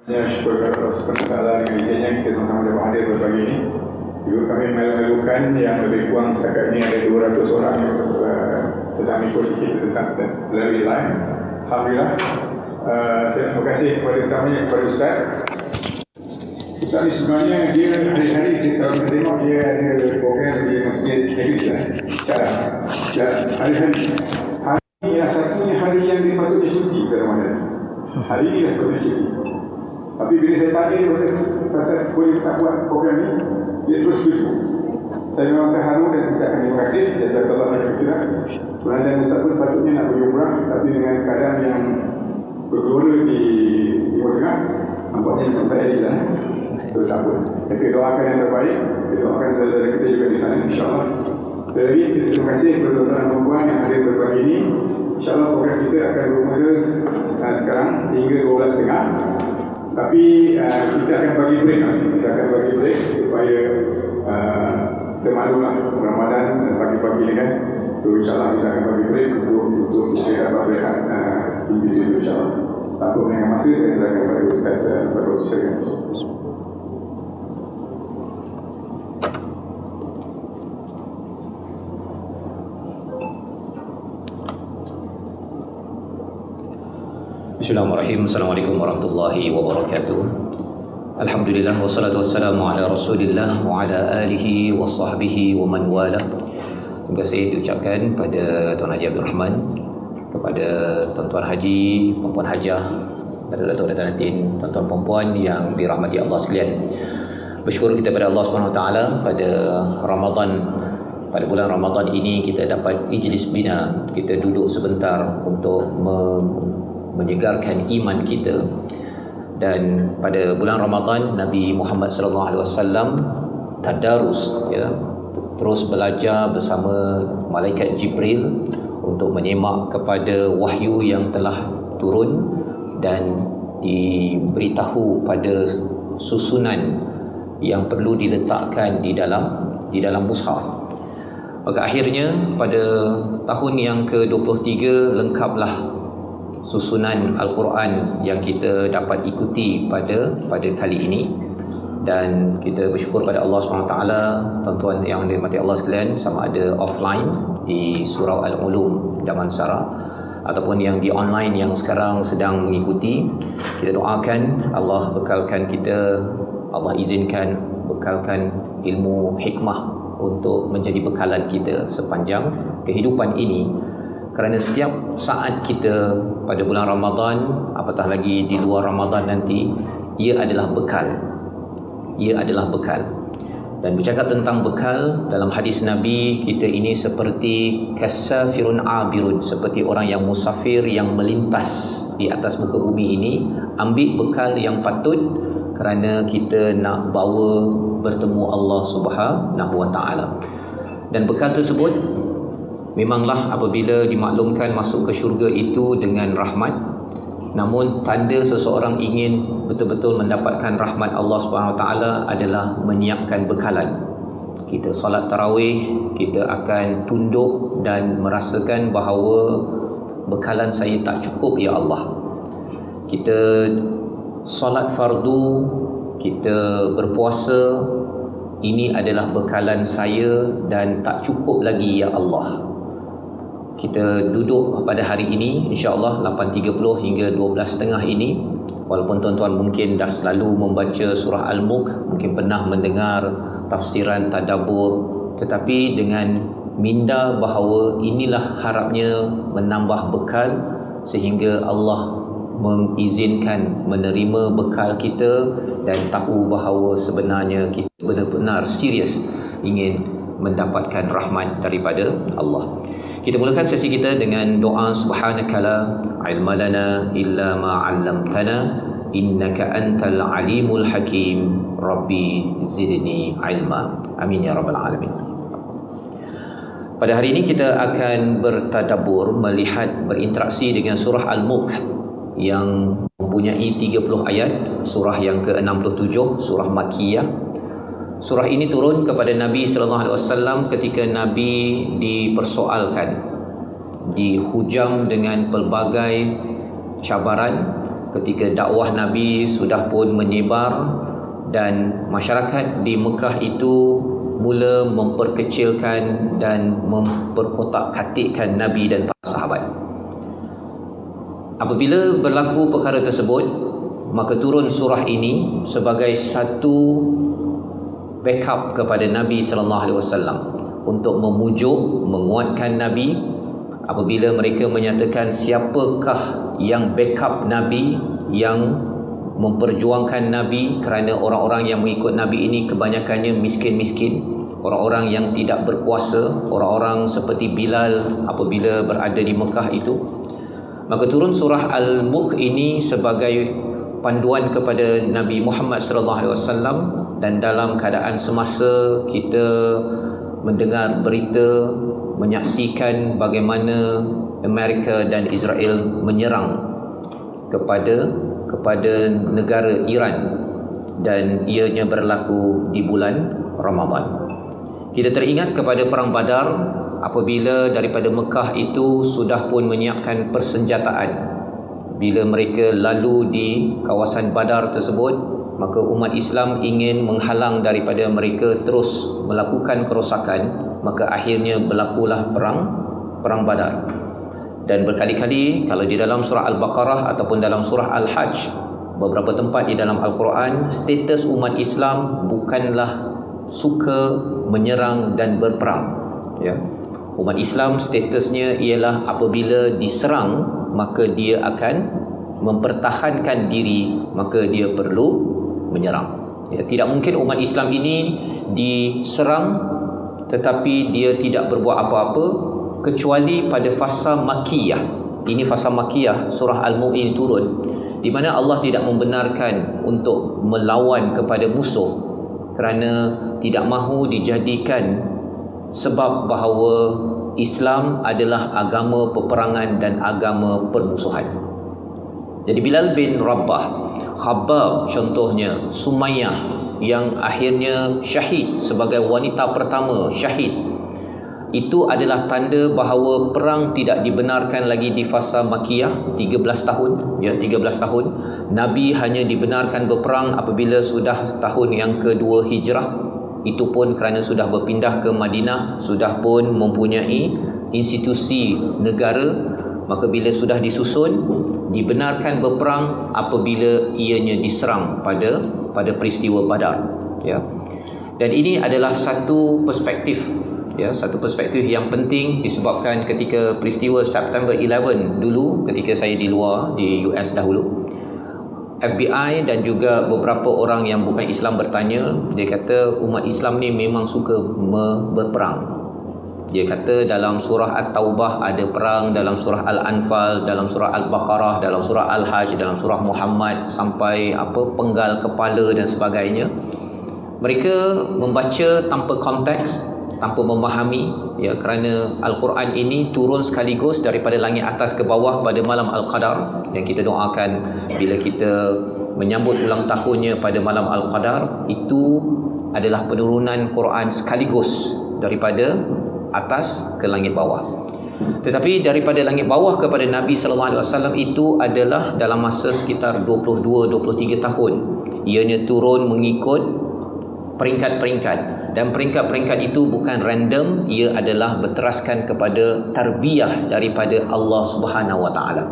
Ya, syukur kepada Allah SWT dengan izinnya kita sama-sama dapat hadir pada pagi ini. Juga kami melakukan yang lebih kurang setakat ini ada 200 orang yang sedang mengikuti kita tentang melalui live. Alhamdulillah. Saya terima kasih kepada utamanya kepada Ustaz. Ustaz ni sebenarnya dia hari-hari kalau kita tengok dia ada program di Masjid Negeri cara dan hari-hari yang satunya hari yang dia patutnya cuti ke Ramadan. Hari ini dah patutnya cuti. Tapi bila saya tanya dia pasal boleh tak buat program ni, dia terus setuju. Saya memang terharu dan ucapkan terima kasih. Jazakallah khairan. Sebenarnya Ustaz pun patutnya nak pergi umrah, tapi dengan keadaan yang bergelora di Timur Tengah, nampaknya macam tak jadi lah. So tak apa. Tapi doakan yang terbaik. Kita doakan saudara kita juga di sana, insyaAllah. Lagi terima kasih kepada tuan-tuan dan puan yang hadir pada pagi ini. InsyaAllah program kita akan bermula sekarang hingga 12.30. Tapi kita akan bagi break. Kita akan bagi break supaya kita maklumlah Ramadan dan pagi-pagi ni kan. So insyaAllah kita akan bagi break untuk kita dapat berehat individu insyaAllah. Tanpa menengah masa, saya serahkan kepada Ustaz pada usaha. Bismillahirrahmanirrahim. Assalamualaikum warahmatullahi wabarakatuh. Alhamdulillah wassalatu wassalamu ala Rasulillah wa ala alihi wa sahbihi wa man wala. Terima kasih diucapkan pada Tuan Haji Abdul Rahman, kepada tuan-tuan haji, perempuan hajah, datuk-datuk dan datin, tuan-tuan perempuan yang dirahmati Allah sekalian. Bersyukur kita pada Allah Subhanahu Wa Taala pada Ramadan, pada bulan Ramadan ini kita dapat ijlis bina, kita duduk sebentar untuk menyegarkan iman kita. Dan pada bulan Ramadan Nabi Muhammad sallallahu alaihi wasallam tadarus, ya, terus belajar bersama malaikat Jibril untuk menyemak kepada wahyu yang telah turun dan diberitahu pada susunan yang perlu diletakkan di dalam mushaf. Maka akhirnya pada tahun yang ke-23 lengkaplah susunan Al-Quran yang kita dapat ikuti pada kali ini. Dan kita bersyukur pada Allah SWT, tuan-tuan yang dirahmati Allah sekalian, sama ada offline di Surau Al-Ulum Damansara ataupun yang di online yang sekarang sedang mengikuti. Kita doakan Allah bekalkan kita, Allah izinkan bekalkan ilmu hikmah untuk menjadi bekalan kita sepanjang kehidupan ini. Kerana setiap saat kita pada bulan Ramadan, apatah lagi di luar Ramadan nanti, ia adalah bekal. Ia adalah bekal. Dan bercakap tentang bekal, dalam hadis Nabi, kita ini seperti kasafirun abirun, seperti orang yang musafir yang melintas di atas muka bumi ini. Ambil bekal yang patut kerana kita nak bawa bertemu Allah Subhanahu Wa Taala. Dan bekal tersebut memanglah apabila dimaklumkan masuk ke syurga itu dengan rahmat. Namun tanda seseorang ingin betul-betul mendapatkan rahmat Allah SWT adalah menyiapkan bekalan. Kita solat tarawih, kita akan tunduk dan merasakan bahawa bekalan saya tak cukup, ya Allah. Kita solat fardu, kita berpuasa, ini adalah bekalan saya dan tak cukup lagi, ya Allah. Kita duduk pada hari ini insya-Allah 8.30 hingga 12.30 ini, walaupun tuan-tuan mungkin dah selalu membaca surah Al-Mulk, mungkin pernah mendengar tafsiran tadabbur, tetapi dengan minda bahawa inilah harapnya menambah bekal sehingga Allah mengizinkan menerima bekal kita dan tahu bahawa sebenarnya kita benar-benar serius ingin mendapatkan rahmat daripada Allah. Kita mulakan sesi kita dengan doa subhanaka la ilma lana illa ma 'allamtana innaka antal alimul hakim rabbi zidni ilma. Amin ya rabbal alamin. Pada hari ini kita akan bertadabbur, melihat, berinteraksi dengan surah Al-Mulk yang mempunyai 30 ayat, surah yang ke-67, surah Makkiyah. Surah ini turun kepada Nabi sallallahu alaihi wasallam ketika Nabi dipersoalkan, dihujam dengan pelbagai cabaran ketika dakwah Nabi sudah pun menyebar dan masyarakat di Mekah itu mula memperkecilkan dan memperkotak-katikkan Nabi dan para sahabat. Apabila berlaku perkara tersebut, maka turun surah ini sebagai satu backup kepada Nabi sallallahu alaihi wasallam untuk memujuk, menguatkan Nabi apabila mereka menyatakan siapakah yang backup Nabi, yang memperjuangkan Nabi, kerana orang-orang yang mengikut Nabi ini kebanyakannya miskin-miskin, orang-orang yang tidak berkuasa, orang-orang seperti Bilal apabila berada di Mekah itu. Maka turun surah Al-Mulk ini sebagai panduan kepada Nabi Muhammad sallallahu alaihi wasallam, dan dalam keadaan semasa kita mendengar berita, menyaksikan bagaimana Amerika dan Israel menyerang kepada negara Iran, dan ianya berlaku di bulan Ramadan. Kita teringat kepada perang Badar apabila daripada Mekah itu sudah pun menyiapkan persenjataan. Bila mereka lalu di kawasan Badar tersebut, maka umat Islam ingin menghalang daripada mereka terus melakukan kerosakan, maka akhirnya berlakulah perang Badar. Dan berkali-kali kalau di dalam surah Al-Baqarah ataupun dalam surah Al-Hajj, beberapa tempat di dalam Al-Quran, status umat Islam bukanlah suka menyerang dan berperang, ya. Umat Islam statusnya ialah apabila diserang maka dia akan mempertahankan diri, maka dia perlu menyerang. Ya, tidak mungkin umat Islam ini diserang tetapi dia tidak berbuat apa-apa, kecuali pada fasa Makkiyah. Ini fasa Makkiyah, surah Al-Mu'min turun, di mana Allah tidak membenarkan untuk melawan kepada musuh kerana tidak mahu dijadikan sebab bahawa Islam adalah agama peperangan dan agama permusuhan. Jadi Bilal bin Rabah, Khabbab contohnya, Sumayyah yang akhirnya syahid sebagai wanita pertama syahid, itu adalah tanda bahawa perang tidak dibenarkan lagi di fasa Makkiyah 13 tahun, ya, 13 tahun. Nabi hanya dibenarkan berperang apabila sudah tahun yang kedua hijrah. Itu pun kerana sudah berpindah ke Madinah, sudah pun mempunyai institusi negara. Maka bila sudah disusun, dibenarkan berperang apabila ianya diserang pada peristiwa Badar, ya. Dan ini adalah satu perspektif, ya, satu perspektif yang penting disebabkan ketika peristiwa September 11 dulu, ketika saya di luar di US dahulu, FBI dan juga beberapa orang yang bukan Islam bertanya, dia kata umat Islam ni memang suka berperang. Dia kata dalam surah At-Taubah ada perang, dalam surah Al-Anfal, dalam surah Al-Baqarah, dalam surah Al-Hajj, dalam surah Muhammad, sampai penggal kepala dan sebagainya. Mereka membaca tanpa konteks, tanpa memahami, ya, kerana Al-Quran ini turun sekaligus daripada langit atas ke bawah pada malam Al-Qadar, yang kita doakan bila kita menyambut ulang tahunnya pada malam Al-Qadar. Itu adalah penurunan Quran sekaligus daripada atas ke langit bawah. Tetapi daripada langit bawah kepada Nabi sallallahu alaihi wasallam itu adalah dalam masa sekitar 22-23 tahun. Ianya turun mengikut peringkat-peringkat, dan peringkat-peringkat itu bukan random, ia adalah berteraskan kepada tarbiyah daripada Allah Subhanahu Wa Taala.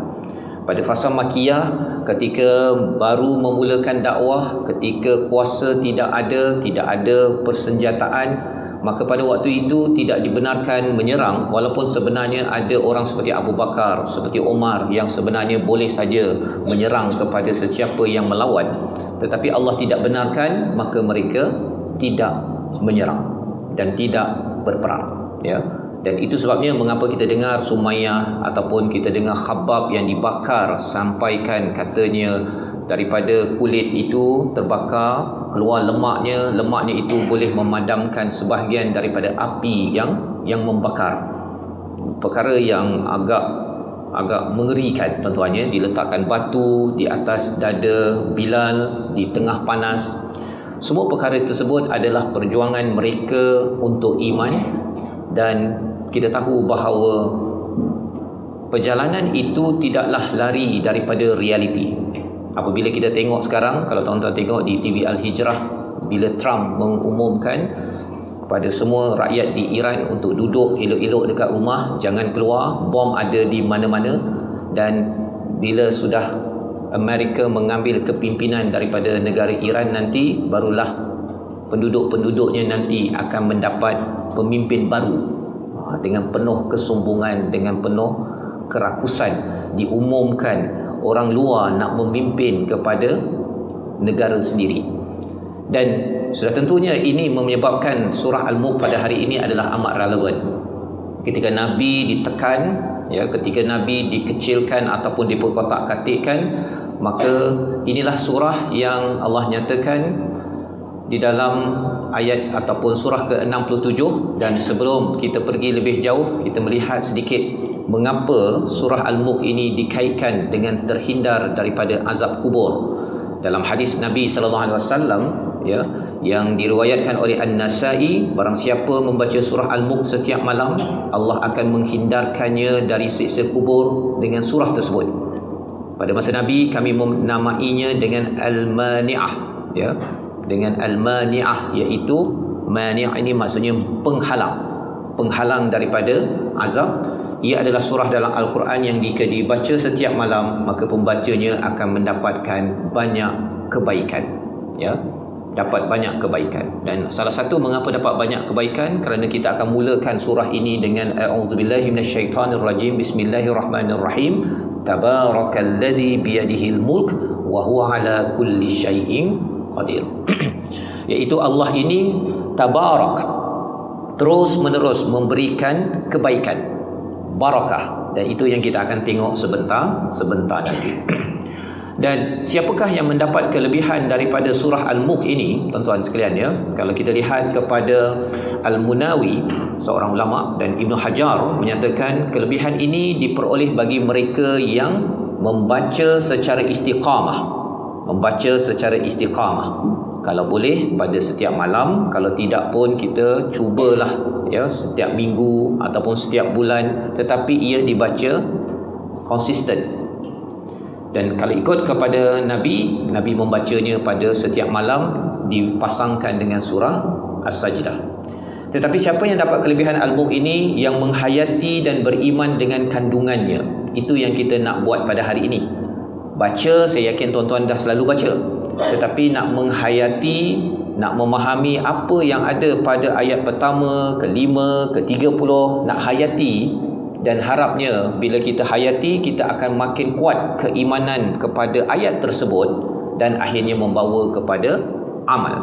Pada fasa Makkiyah, ketika baru memulakan dakwah, ketika kuasa tidak ada persenjataan, maka pada waktu itu tidak dibenarkan menyerang, walaupun sebenarnya ada orang seperti Abu Bakar, seperti Umar yang sebenarnya boleh saja menyerang kepada sesiapa yang melawan. Tetapi Allah tidak benarkan, maka mereka tidak menyerang dan tidak berperang, ya. Dan itu sebabnya mengapa kita dengar Sumayyah ataupun kita dengar Khabbab yang dibakar, sampaikan katanya daripada kulit itu terbakar, keluar lemaknya itu boleh memadamkan sebahagian daripada api yang membakar. Perkara yang agak mengerikan, tuan-tuannya, diletakkan batu di atas dada Bilal di tengah panas. Semua perkara tersebut adalah perjuangan mereka untuk iman, dan kita tahu bahawa perjalanan itu tidaklah lari daripada realiti. Apabila kita tengok sekarang, kalau tuan-tuan tengok di TV Al-Hijrah, bila Trump mengumumkan kepada semua rakyat di Iran untuk duduk elok-elok dekat rumah, jangan keluar, bom ada di mana-mana, dan bila sudah Amerika mengambil kepimpinan daripada negara Iran nanti, barulah penduduk-penduduknya nanti akan mendapat pemimpin baru dengan penuh kesombongan, dengan penuh kerakusan. Diumumkan orang luar nak memimpin kepada negara sendiri. Dan sudah tentunya ini menyebabkan surah Al-Mulk pada hari ini adalah amat relevan. Ketika Nabi ditekan, ketika Nabi dikecilkan ataupun diperkotak-katikkan, maka inilah surah yang Allah nyatakan di dalam ayat ataupun surah ke-67. Dan sebelum kita pergi lebih jauh, kita melihat sedikit mengapa surah Al-Mulk ini dikaitkan dengan terhindar daripada azab kubur. Dalam hadis Nabi SAW yang diriwayatkan oleh An-Nasai, barang siapa membaca surah Al-Mulk setiap malam, Allah akan menghindarkannya dari siksa kubur dengan surah tersebut. Pada masa Nabi, kami menamainya dengan Al-Mani'ah, dengan Al-Mani'ah, iaitu mani' ini maksudnya penghalang daripada azab. Ia adalah surah dalam Al-Quran yang jika dibaca setiap malam, maka pembacanya akan mendapatkan banyak kebaikan, dapat banyak kebaikan. Dan salah satu mengapa dapat banyak kebaikan, kerana kita akan mulakan surah ini dengan a'udzubillahi minasyaitonirrajim, bismillahirrahmanirrahim, tabarakalladzi biyadihil mulk wa huwa ala kulli syai'in qadir. Iaitu Allah ini tabarak, terus menerus memberikan kebaikan, barakah, dan itu yang kita akan tengok sebentar nanti. Dan siapakah yang mendapat kelebihan daripada surah Al-Mulk ini, tuan-tuan sekalian? Kalau kita lihat kepada Al-Munawi, seorang ulama, dan Ibn Hajar menyatakan kelebihan ini diperoleh bagi mereka yang membaca secara istiqamah. Kalau boleh pada setiap malam, kalau tidak pun kita cubalah setiap minggu ataupun setiap bulan, tetapi ia dibaca konsisten. Dan kalau ikut kepada Nabi membacanya pada setiap malam, dipasangkan dengan surah As-Sajdah. Tetapi siapa yang dapat kelebihan Al-Mulk ini? Yang menghayati dan beriman dengan kandungannya. Itu yang kita nak buat pada hari ini. Baca, saya yakin tuan-tuan dah selalu baca, tetapi nak menghayati, nak memahami apa yang ada pada ayat pertama, kelima, ke-30, nak hayati. Dan harapnya bila kita hayati, kita akan makin kuat keimanan kepada ayat tersebut, dan akhirnya membawa kepada amal.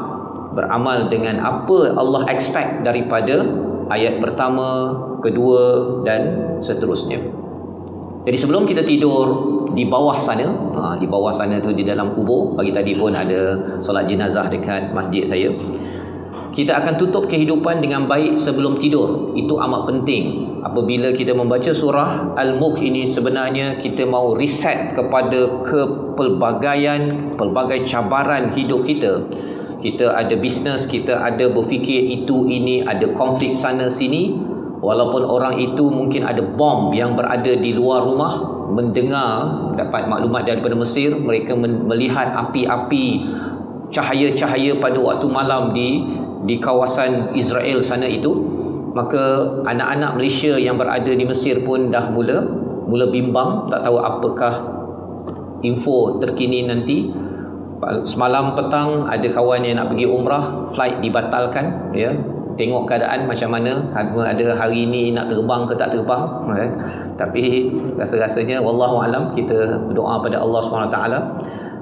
Beramal dengan apa Allah expect daripada ayat pertama, kedua, dan seterusnya. Jadi sebelum kita tidur, di bawah sana tu di dalam kubur, pagi tadi pun ada solat jenazah dekat masjid saya, kita akan tutup kehidupan dengan baik sebelum tidur. Itu amat penting. Apabila kita membaca surah Al-Mulk ini, sebenarnya kita mau reset kepada pelbagai cabaran hidup kita. Kita ada bisnes, kita ada berfikir itu ini, ada konflik sana sini. Walaupun orang itu mungkin ada bom yang berada di luar rumah, mendengar, dapat maklumat daripada Mesir, mereka melihat api-api, cahaya-cahaya pada waktu malam di kawasan Israel sana itu, maka anak-anak Malaysia yang berada di Mesir pun dah mula bimbang, tak tahu apakah info terkini nanti. Semalam petang ada kawan yang nak pergi umrah, flight dibatalkan, tengok keadaan macam mana, ada hari ini nak terbang ke tak terbang, tapi rasa-rasanya wallahualam, kita berdoa pada Allah SWT.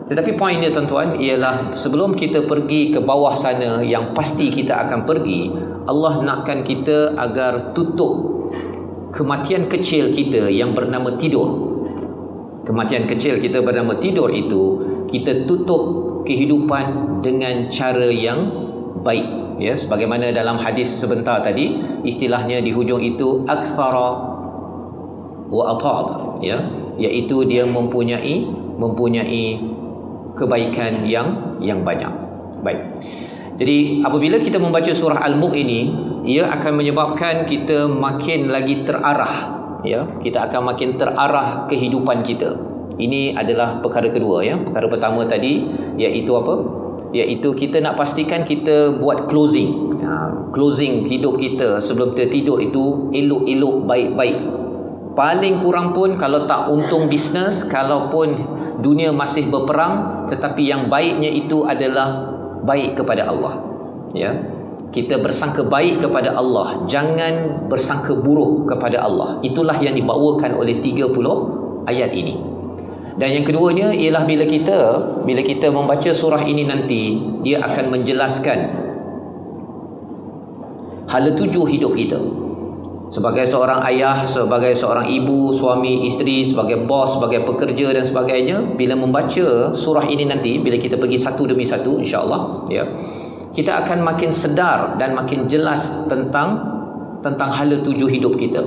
Tetapi poinnya tuan-tuan ialah sebelum kita pergi ke bawah sana, yang pasti kita akan pergi, Allah nakkan kita agar tutup kematian kecil kita yang bernama tidur. Kematian kecil kita bernama tidur itu, kita tutup kehidupan dengan cara yang baik. Sebagaimana dalam hadis sebentar tadi, istilahnya di hujung itu akthara wa ata'ab, iaitu dia mempunyai kebaikan yang banyak. Baik. Jadi apabila kita membaca surah Al-Mulk ini, ia akan menyebabkan kita makin lagi terarah, kita akan makin terarah kehidupan kita. Ini adalah perkara kedua ya. Perkara pertama tadi iaitu apa? Iaitu kita nak pastikan kita buat closing. Closing hidup kita sebelum kita tidur itu elok-elok, baik-baik. Paling kurang pun kalau tak untung bisnes, kalaupun dunia masih berperang, tetapi yang baiknya itu adalah baik kepada Allah. Ya. Kita bersangka baik kepada Allah, jangan bersangka buruk kepada Allah. Itulah yang dibawakan oleh 30 ayat ini. Dan yang keduanya ialah bila kita membaca surah ini nanti, dia akan menjelaskan hala tuju hidup kita. Sebagai seorang ayah, sebagai seorang ibu, suami, isteri, sebagai bos, sebagai pekerja dan sebagainya, bila membaca surah ini nanti, bila kita pergi satu demi satu insya-Allah, ya, kita akan makin sedar dan makin jelas tentang hala tuju hidup kita.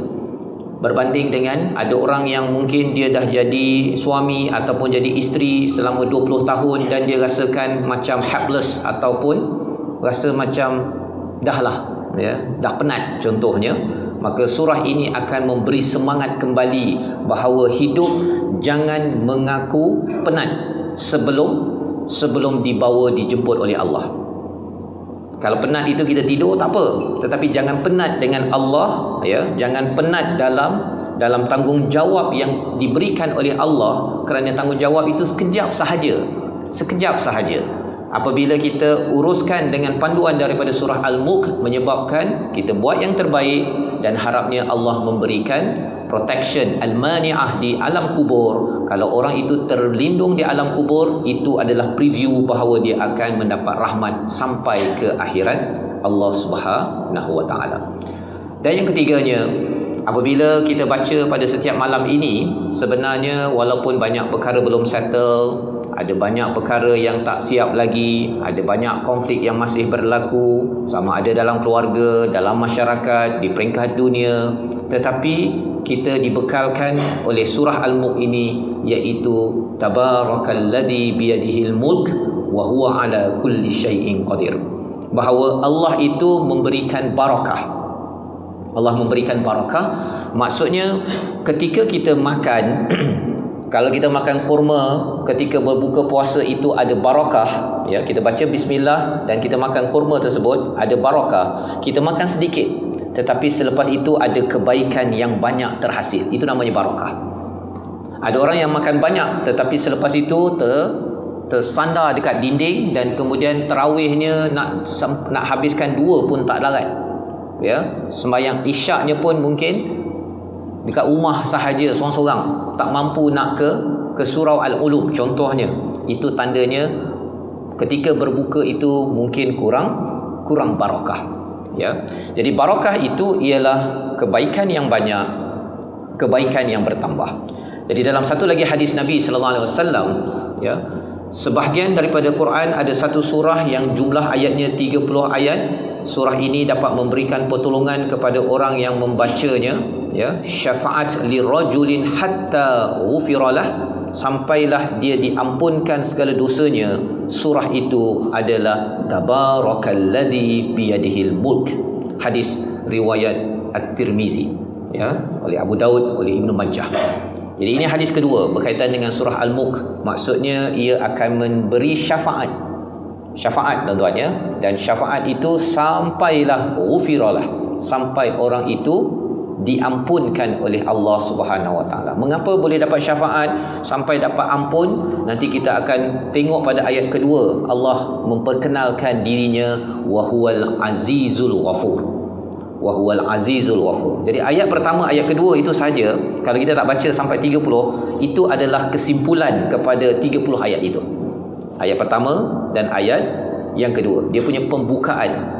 Berbanding dengan ada orang yang mungkin dia dah jadi suami ataupun jadi isteri selama 20 tahun dan dia rasakan macam helpless ataupun rasa macam dahlah, ya, dah penat contohnya. Maka surah ini akan memberi semangat kembali bahawa hidup jangan mengaku penat sebelum dibawa dijemput oleh Allah. Kalau penat itu kita tidur tak apa, tetapi jangan penat dengan Allah, ya. Jangan penat dalam tanggungjawab yang diberikan oleh Allah, kerana tanggungjawab itu sekejap sahaja. Apabila kita uruskan dengan panduan daripada surah Al-Mulk, menyebabkan kita buat yang terbaik dan harapnya Allah memberikan protection al-mani'ah di alam kubur. Kalau orang itu terlindung di alam kubur, itu adalah preview bahawa dia akan mendapat rahmat sampai ke akhirat Allah Subhanahu wa taala. Dan yang ketiganya, apabila kita baca pada setiap malam ini, sebenarnya walaupun banyak perkara belum settle, ada banyak perkara yang tak siap lagi, ada banyak konflik yang masih berlaku, sama ada dalam keluarga, dalam masyarakat, di peringkat dunia, tetapi kita dibekalkan oleh surah Al-Mulk ini, iaitu tabarakalladzi biyadihil mulk wa huwa ala kulli syai'in qadir. Bahawa Allah itu memberikan barakah. Allah memberikan barakah, maksudnya ketika kita makan kalau kita makan kurma ketika berbuka puasa itu ada barakah, ya, kita baca bismillah dan kita makan kurma tersebut ada barakah. Kita makan sedikit, tetapi selepas itu ada kebaikan yang banyak terhasil. Itu namanya barakah. Ada orang yang makan banyak tetapi selepas itu tersandar dekat dinding dan kemudian tarawihnya nak habiskan 2 pun tak larat. Ya, sembahyang isyaknya pun mungkin dekat rumah sahaja seorang-seorang, tak mampu nak ke surau Al-Ulum contohnya. Itu tandanya ketika berbuka itu mungkin kurang barakah, ya. Jadi barakah itu ialah kebaikan yang banyak, kebaikan yang bertambah. Jadi dalam satu lagi hadis Nabi sallallahu alaihi wasallam, ya, sebahagian daripada Quran ada satu surah yang jumlah ayatnya 30 ayat. Surah ini dapat memberikan pertolongan kepada orang yang membacanya, ya, syafaat lirajulin hatta ghufiralah, sampailah dia diampunkan segala dosanya. Surah itu adalah tabarakalladzi biyadihil mulk. Hadis riwayat At-Tirmizi, ya, oleh Abu Daud, oleh Ibnu Majah. Jadi ini hadis kedua berkaitan dengan surah Al-Mulk. Maksudnya ia akan memberi syafaat tuan-tuan, ya. Dan syafaat itu sampailah ghufiralah, sampai orang itu diampunkan oleh Allah Subhanahu wa taala. Mengapa boleh dapat syafaat sampai dapat ampun? Nanti kita akan tengok pada ayat kedua. Allah memperkenalkan dirinya wahuwal azizul ghafur. Wahuwal azizul ghafur. Jadi ayat pertama, ayat kedua itu saja, kalau kita tak baca sampai 30, itu adalah kesimpulan kepada 30 ayat itu. Ayat pertama dan ayat yang kedua, dia punya pembukaan.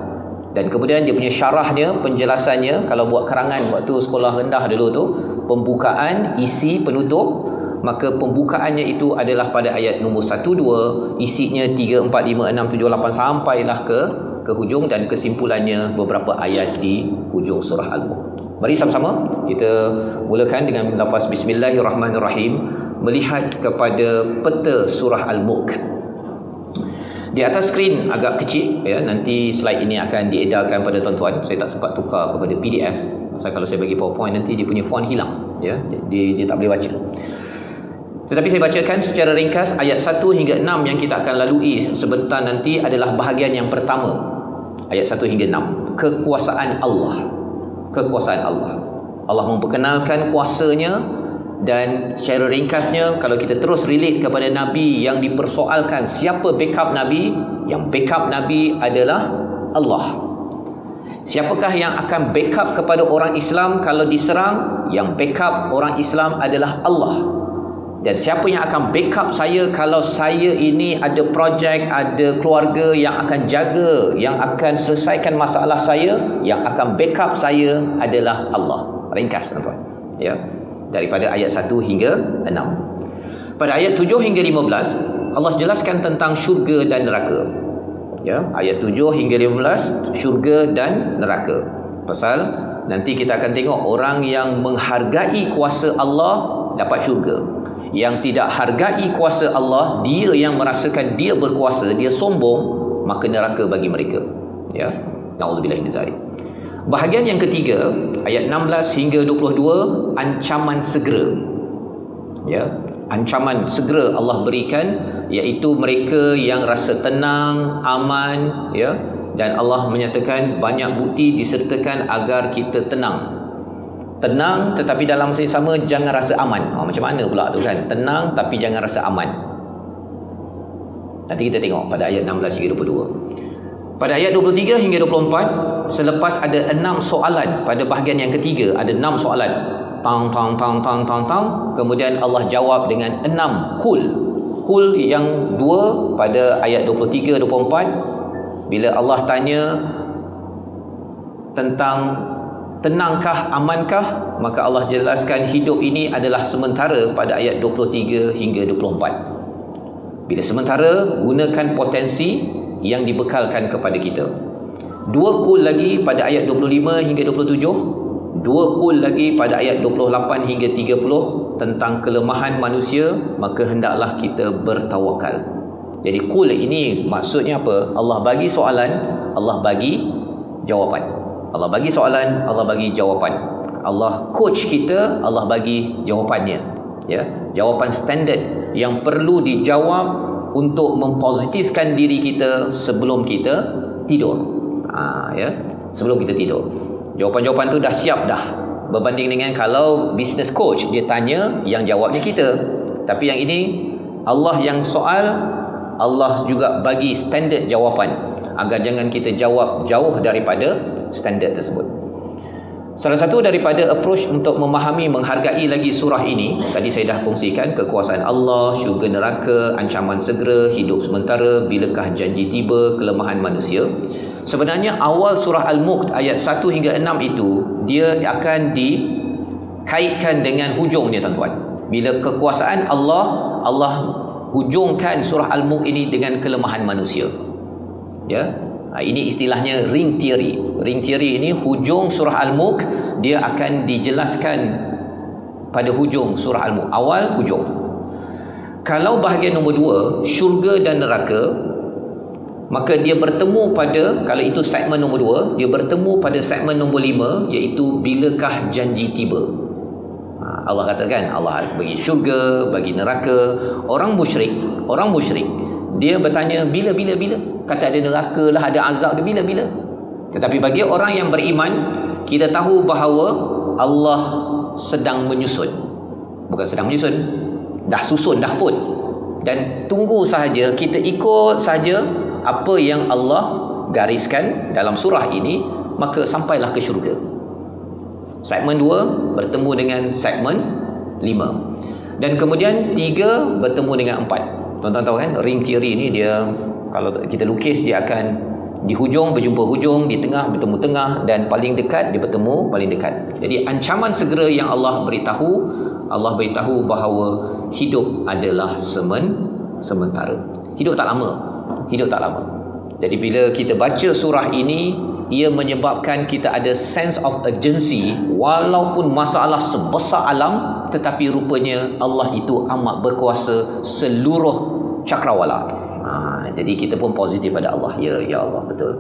Dan kemudian dia punya syarahnya, penjelasannya. Kalau buat karangan waktu sekolah rendah dulu tu, pembukaan, isi, penutup. Maka pembukaannya itu adalah pada ayat nombor 1, 2, isinya 3, 4, 5, 6, 7, 8 sampailah ke hujung, dan kesimpulannya beberapa ayat di hujung surah Al-Mulk. Mari sama-sama kita mulakan dengan lafaz Bismillahirrahmanirrahim, melihat kepada peta surah Al-Mulk. Di atas skrin agak kecil, ya, nanti slide ini akan diedarkan pada tuan-tuan. Saya tak sempat tukar kepada PDF. Pasal kalau saya bagi PowerPoint nanti dia punya font hilang, ya. Dia tak boleh baca. Tetapi saya bacakan secara ringkas ayat 1 hingga 6 yang kita akan lalui sebentar nanti adalah bahagian yang pertama. Ayat 1 hingga 6. Kekuasaan Allah. Kekuasaan Allah. Allah memperkenalkan kuasanya, dan secara ringkasnya kalau kita terus relate kepada Nabi yang dipersoalkan siapa backup Nabi, yang backup Nabi adalah Allah. Siapakah yang akan backup kepada orang Islam kalau diserang? Yang backup orang Islam adalah Allah. Dan siapa yang akan backup saya kalau saya ini ada projek, ada keluarga yang akan jaga, yang akan selesaikan masalah saya? Yang akan backup saya adalah Allah. Ringkas tuan-tuan, ya, daripada ayat 1 hingga 6. Pada ayat 7 hingga 15 Allah jelaskan tentang syurga dan neraka. Ya, ayat 7 hingga 15 syurga dan neraka. Pasal nanti kita akan tengok orang yang menghargai kuasa Allah dapat syurga. Yang tidak hargai kuasa Allah, dia yang merasakan dia berkuasa, dia sombong, maka neraka bagi mereka. Ya, nauzubillah min zalik. Bahagian yang ketiga, ayat 16 hingga 22, ancaman segera. Ya, ancaman segera Allah berikan, iaitu mereka yang rasa tenang, aman, ya, dan Allah menyatakan banyak bukti disertakan agar kita tenang. Tenang tetapi dalam masa yang sama jangan rasa aman. Macam mana pula tu kan? Tenang tapi jangan rasa aman. Nanti kita tengok pada ayat 16 hingga 22. Pada ayat 23 hingga 24, selepas ada 6 soalan pada bahagian yang ketiga, ada 6 soalan. Kemudian Allah jawab dengan 6 kul. Kul yang 2 pada ayat 23 24, bila Allah tanya tentang tenangkah, amankah, maka Allah jelaskan hidup ini adalah sementara pada ayat 23 hingga 24. Bila sementara, gunakan potensi yang dibekalkan kepada kita. 2 kul lagi pada ayat 25 hingga 27, 2 kul lagi pada ayat 28 hingga 30 tentang kelemahan manusia, maka hendaklah kita bertawakal. Jadi kul ini maksudnya apa? Allah bagi soalan, Allah bagi jawapan. Allah bagi soalan, Allah bagi jawapan. Allah coach kita, Allah bagi jawapannya. Ya, jawapan standard yang perlu dijawab untuk mempositifkan diri kita sebelum kita tidur. Ya, sebelum kita tidur. Jawapan-jawapan tu dah siap dah. Berbanding dengan kalau business coach dia tanya, yang jawabnya kita. Tapi yang ini Allah yang soal, Allah juga bagi standard jawapan agar jangan kita jawab jauh daripada standard tersebut. Salah satu daripada approach untuk memahami, menghargai lagi surah ini, tadi saya dah kongsikan kekuasaan Allah, syurga neraka, ancaman segera, hidup sementara, bilakah janji tiba, kelemahan manusia. Sebenarnya awal surah Al-Mulk ayat 1 hingga 6 itu dia akan dikaitkan dengan hujungnya tuan-tuan. Bila kekuasaan Allah, Allah hujungkan surah Al-Mulk ini dengan kelemahan manusia. Ya, ini istilahnya ring theory. Ring theory ini hujung surah Al-Mulk dia akan dijelaskan pada hujung surah Al-Mulk. Awal, hujung. Kalau bahagian nombor 2, syurga dan neraka, maka dia bertemu pada, kalau itu segmen nombor 2, dia bertemu pada segmen nombor 5, iaitu bilakah janji tiba. Allah katakan, Allah bagi syurga, bagi neraka. Orang musyrik dia bertanya bila. Kata ada neraka lah, ada azab dia, bila. Tetapi bagi orang yang beriman, kita tahu bahawa Allah sedang menyusun. Bukan sedang menyusun, dah susun dah pun. Dan tunggu sahaja, kita ikut sahaja apa yang Allah gariskan dalam surah ini, maka sampailah ke syurga. Segmen 2 bertemu dengan segmen 5. Dan kemudian 3 bertemu dengan 4. Tuan-tuan tahu kan, ring theory ni dia, kalau kita lukis dia akan di hujung berjumpa hujung, di tengah bertemu tengah, dan paling dekat dia bertemu paling dekat. Jadi ancaman segera yang Allah beritahu bahawa hidup adalah sementara. Hidup tak lama. Jadi bila kita baca surah ini, ia menyebabkan kita ada sense of urgency. Walaupun masalah sebesar alam, tetapi rupanya Allah itu amat berkuasa seluruh cakrawala. Jadi kita pun positif pada Allah. Ya Allah, betul.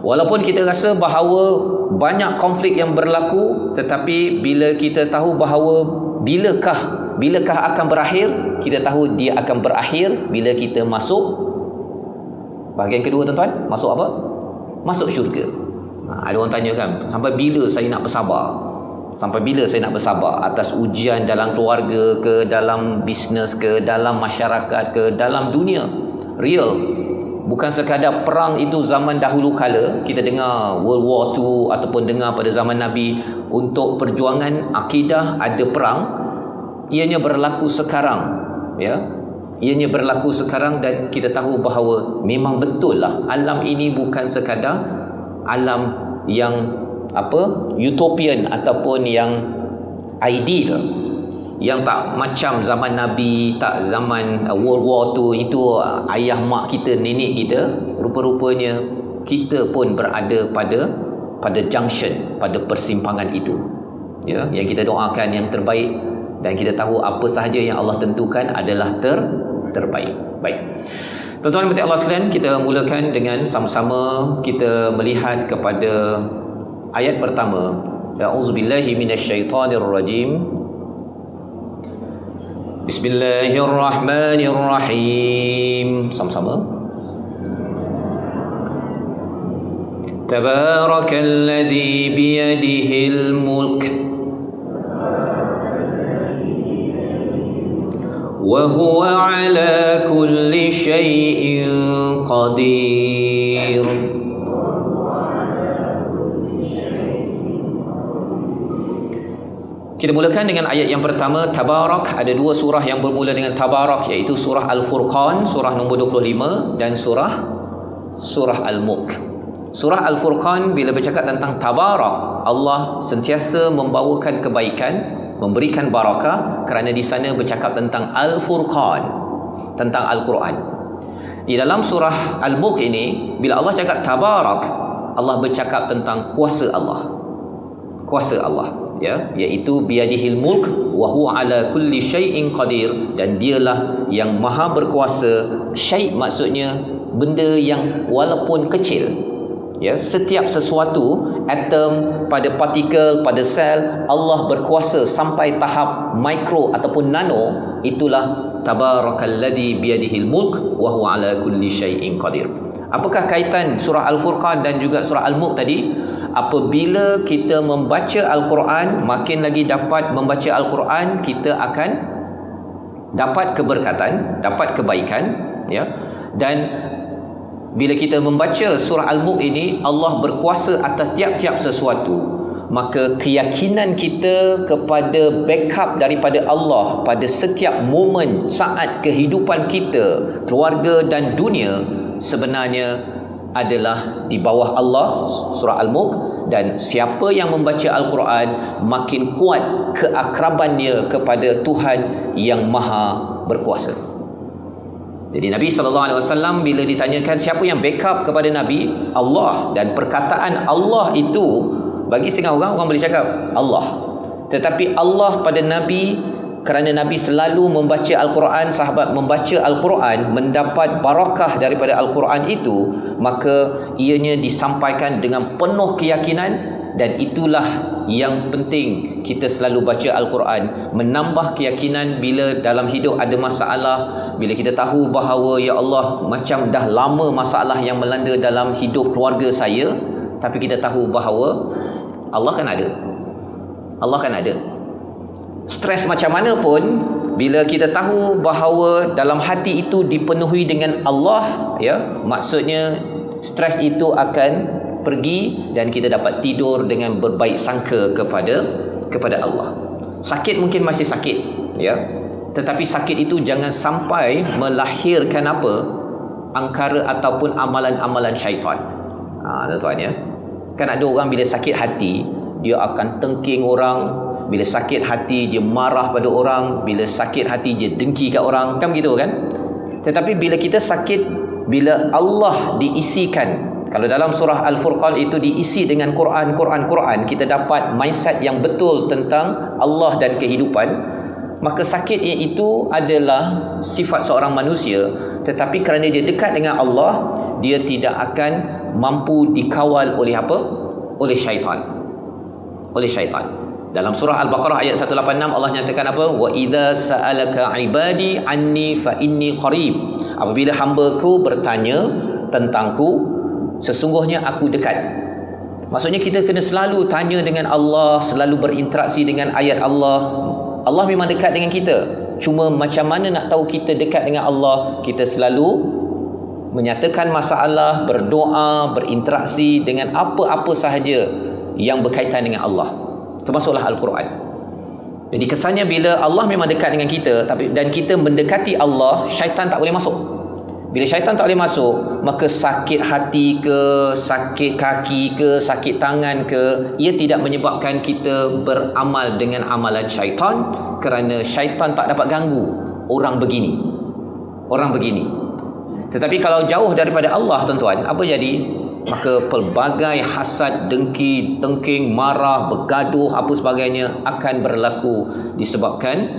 Walaupun kita rasa bahawa banyak konflik yang berlaku, tetapi bila kita tahu bahawa bilakah akan berakhir? Kita tahu dia akan berakhir bila kita masuk bahagian kedua, tuan-tuan. Masuk apa? Masuk syurga. Ada orang tanya kan, sampai bila saya nak bersabar? Sampai bila saya nak bersabar atas ujian dalam keluarga ke, dalam bisnes ke, dalam masyarakat ke, dalam dunia real? Bukan sekadar perang itu zaman dahulu kala, kita dengar World War II ataupun dengar pada zaman Nabi untuk perjuangan akidah ada perang. Ianya berlaku sekarang, ya. Ianya berlaku sekarang, dan kita tahu bahawa memang betul lah alam ini bukan sekadar alam yang utopian ataupun yang ideal, yang tak macam zaman Nabi, tak zaman World War II itu ayah mak kita, nenek kita. Rupa-rupanya kita pun berada pada junction, pada persimpangan itu, ya, yang kita doakan yang terbaik, dan kita tahu apa sahaja yang Allah tentukan adalah terbaik. Baik, tuan-tuan dan Allah sekalian, kita mulakan dengan sama-sama kita melihat kepada ayat pertama. A'udzubillahi minasyaitonirrajim. Bismillahirrahmanirrahim. Sama-sama. Tabarakalladzi biyadihil mulk wa huwa ala kulli syai'in qadir. Kita mulakan dengan ayat yang pertama, Tabarak. Ada dua surah yang bermula dengan Tabarak, iaitu surah Al-Furqan, surah nombor 25, dan surah Al-Mulk. Surah Al-Furqan bila bercakap tentang Tabarak, Allah sentiasa membawakan kebaikan, memberikan barakah, kerana di sana bercakap tentang Al-Furqan, tentang Al-Quran. Di dalam surah Al-Mulk ini, bila Allah cakap Tabarak, Allah bercakap tentang kuasa Allah. Kuasa Allah, ya, iaitu biyadihil mulk wa huwa ala kulli syai'in qadir, dan dialah yang maha berkuasa. Syai' maksudnya benda yang walaupun kecil, ya, setiap sesuatu, atom, pada partikel, pada sel, Allah berkuasa sampai tahap mikro ataupun nano. Itulah tabarakalladzi biyadihil mulk wa huwa ala kulli syai'in qadir. Apakah kaitan surah Al-Furqan dan juga surah Al-Mulk tadi? Apabila kita membaca Al-Quran, makin lagi dapat membaca Al-Quran, kita akan dapat keberkatan, dapat kebaikan, ya. Dan bila kita membaca surah Al-Mulk ini, Allah berkuasa atas tiap-tiap sesuatu, maka keyakinan kita kepada backup daripada Allah pada setiap momen saat kehidupan kita, keluarga dan dunia, sebenarnya adalah di bawah Allah, surah Al-Mulk. Dan siapa yang membaca Al-Quran, makin kuat keakrabannya kepada Tuhan yang maha berkuasa. Jadi Nabi SAW bila ditanyakan siapa yang backup kepada Nabi, Allah. Dan perkataan Allah itu, bagi setengah orang boleh cakap Allah, tetapi Allah pada Nabi, kerana Nabi selalu membaca Al-Quran, sahabat membaca Al-Quran, mendapat barakah daripada Al-Quran itu, maka ianya disampaikan dengan penuh keyakinan. Dan itulah yang penting, kita selalu baca Al-Quran, menambah keyakinan bila dalam hidup ada masalah. Bila kita tahu bahawa, ya Allah, macam dah lama masalah yang melanda dalam hidup keluarga saya, tapi kita tahu bahawa Allah kan ada. Allah kan ada. Stres macam mana pun, bila kita tahu bahawa dalam hati itu dipenuhi dengan Allah, ya, maksudnya stres itu akan pergi dan kita dapat tidur dengan berbaik sangka kepada Allah. Sakit mungkin masih sakit, ya, tetapi sakit itu jangan sampai melahirkan apa? Angkara ataupun amalan-amalan syaitan. Tuan-tuan, ya. Kan ada orang bila sakit hati, dia akan tengking orang. Bila sakit hati, dia marah pada orang. Bila sakit hati, dia dengki kat orang. Kan begitu kan? Tetapi bila kita sakit, bila Allah diisikan, kalau dalam surah Al-Furqan itu diisi dengan Quran, kita dapat mindset yang betul tentang Allah dan kehidupan. Maka sakit itu adalah sifat seorang manusia, tetapi kerana dia dekat dengan Allah, dia tidak akan mampu dikawal oleh apa? Oleh syaitan. Dalam surah Al-Baqarah ayat 186 Allah nyatakan apa? Wa idza sa'alaka ibadi anni fa inni qarib. Apabila hamba-Ku bertanya tentangku, sesungguhnya aku dekat. Maksudnya kita kena selalu tanya dengan Allah, selalu berinteraksi dengan ayat Allah. Allah memang dekat dengan kita. Cuma macam mana nak tahu kita dekat dengan Allah? Kita selalu menyatakan masalah, berdoa, berinteraksi dengan apa-apa sahaja yang berkaitan dengan Allah. Termasuklah Al-Quran. Jadi kesannya bila Allah memang dekat dengan kita, dan kita mendekati Allah, syaitan tak boleh masuk. Bila syaitan tak boleh masuk, maka sakit hati ke, sakit kaki ke, sakit tangan ke, ia tidak menyebabkan kita beramal dengan amalan syaitan, kerana syaitan tak dapat ganggu orang begini. Tetapi kalau jauh daripada Allah, tuan-tuan, apa jadi? Maka pelbagai hasad, dengki, tengking, marah, bergaduh, apa sebagainya akan berlaku disebabkan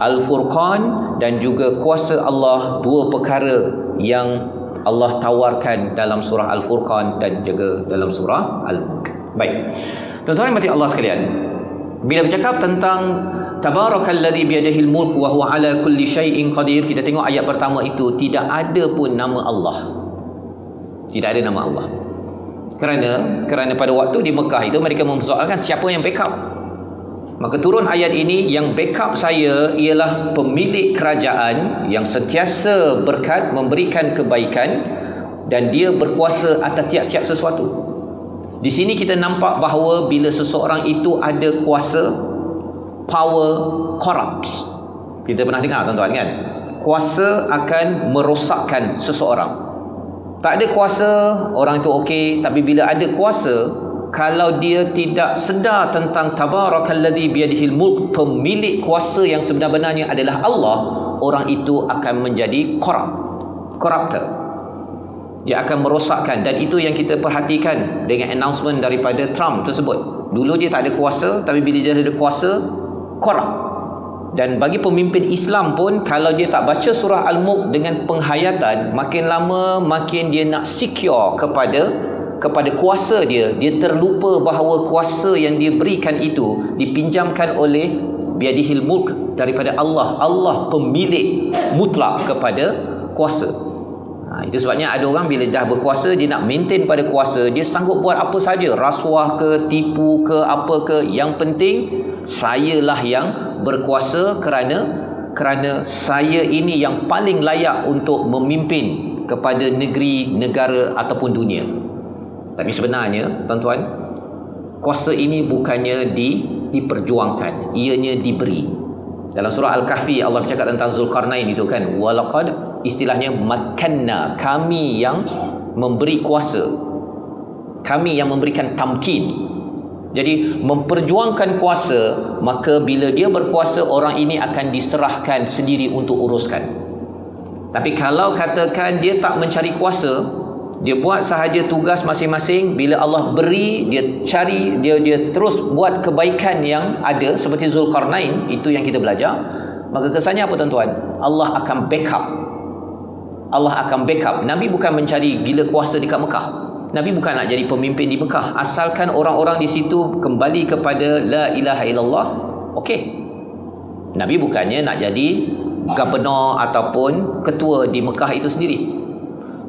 Al-Furqan dan juga kuasa Allah, dua perkara yang Allah tawarkan dalam surah Al-Furqan dan juga dalam surah Al-Mulk. Baik, tuan-tuan yang dirahmati Allah sekalian, bila bercakap tentang Tabarakalladzi biyadihil mulk wa huwa ala kulli syai'in qadir, kita tengok ayat pertama itu tidak ada pun nama Allah. Tidak ada nama Allah. Kerana pada waktu di Mekah itu mereka mempersoalkan siapa yang backup. Maka turun ayat ini, yang backup saya ialah pemilik kerajaan yang sentiasa berkat, memberikan kebaikan, dan dia berkuasa atas tiap-tiap sesuatu. Di sini kita nampak bahawa bila seseorang itu ada kuasa, power corrupts. Kita pernah dengar, tuan-tuan, kan? Kuasa akan merosakkan seseorang. Tak ada kuasa, orang itu okey. Tapi bila ada kuasa, kalau dia tidak sedar tentang Tabarakalladzi biyadihil mulk, pemilik kuasa yang sebenar-benarnya adalah Allah, orang itu akan menjadi corrupter. Dia akan merosakkan. Dan itu yang kita perhatikan dengan announcement daripada Trump tersebut. Dulu dia tak ada kuasa, tapi bila dia ada kuasa, corrupt. Dan bagi pemimpin Islam pun, kalau dia tak baca surah Al-Mulk dengan penghayatan, makin lama makin dia nak secure kepada kuasa dia. Dia terlupa bahawa kuasa yang dia berikan itu dipinjamkan oleh biyadihil mulk, daripada Allah. Allah pemilik mutlak kepada kuasa. Itu sebabnya ada orang bila dah berkuasa, dia nak maintain pada kuasa, dia sanggup buat apa saja, rasuah ke, tipu ke, apa ke. Yang penting sayalah yang berkuasa, kerana saya ini yang paling layak untuk memimpin kepada negeri, negara ataupun dunia. Tapi sebenarnya, tuan-tuan, kuasa ini bukannya diperjuangkan, ianya diberi. Dalam surah Al-Kahfi Allah bercakap tentang Zulkarnain itu, kan, walaqad, istilahnya makanna, kami yang memberi kuasa, kami yang memberikan tamkin. Jadi memperjuangkan kuasa, maka bila dia berkuasa, orang ini akan diserahkan sendiri untuk uruskan. Tapi kalau katakan dia tak mencari kuasa, dia buat sahaja tugas masing-masing, bila Allah beri, dia cari, dia terus buat kebaikan yang ada, seperti Zulkarnain itu yang kita belajar, maka kesannya apa, tuan-tuan? Allah akan backup. Allah akan backup. Nabi bukan mencari gila kuasa dekat Mekah. Nabi bukan nak jadi pemimpin di Mekah. Asalkan orang-orang di situ kembali kepada la ilaha illallah, okey. Nabi bukannya nak jadi gubernur ataupun ketua di Mekah itu sendiri.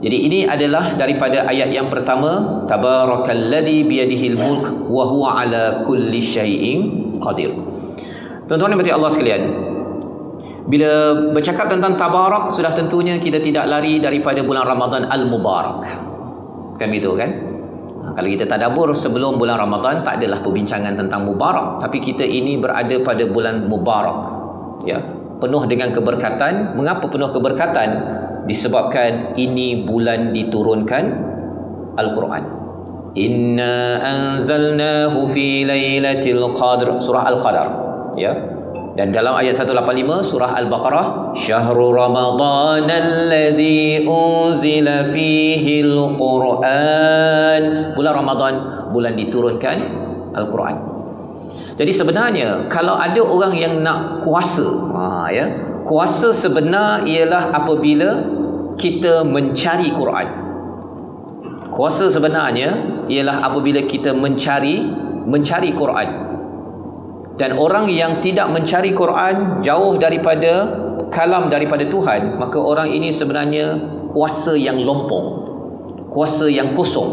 Jadi ini adalah daripada ayat yang pertama, Tabarakalladzi biyadihil mulk wa huwa ala kulli syai'in qadir. Tuan-tuan yang dirahmati Allah sekalian, bila bercakap tentang tabarak, sudah tentunya kita tidak lari daripada bulan Ramadan Al-Mubarak. Kan begitu, kan? Kalau kita tadabbur sebelum bulan Ramadan, tak adalah perbincangan tentang Mubarak. Tapi kita ini berada pada bulan Mubarak, ya, penuh dengan keberkatan. Mengapa penuh keberkatan? Disebabkan ini bulan diturunkan Al-Quran. Inna anzalnahu fi lailatul qadr, surah Al-Qadar, ya. Dan dalam ayat 185 surah Al-Baqarah, Syahrul Ramadan alladzi unzila fihi al-Quran. Bulan Ramadan, bulan diturunkan Al-Quran. Jadi sebenarnya kalau ada orang yang nak kuasa, ya, kuasa sebenar ialah apabila kita mencari Quran. Kuasa sebenarnya ialah apabila kita mencari Quran. Dan orang yang tidak mencari Quran, jauh daripada kalam daripada Tuhan, maka orang ini sebenarnya kuasa yang lompong, kuasa yang kosong,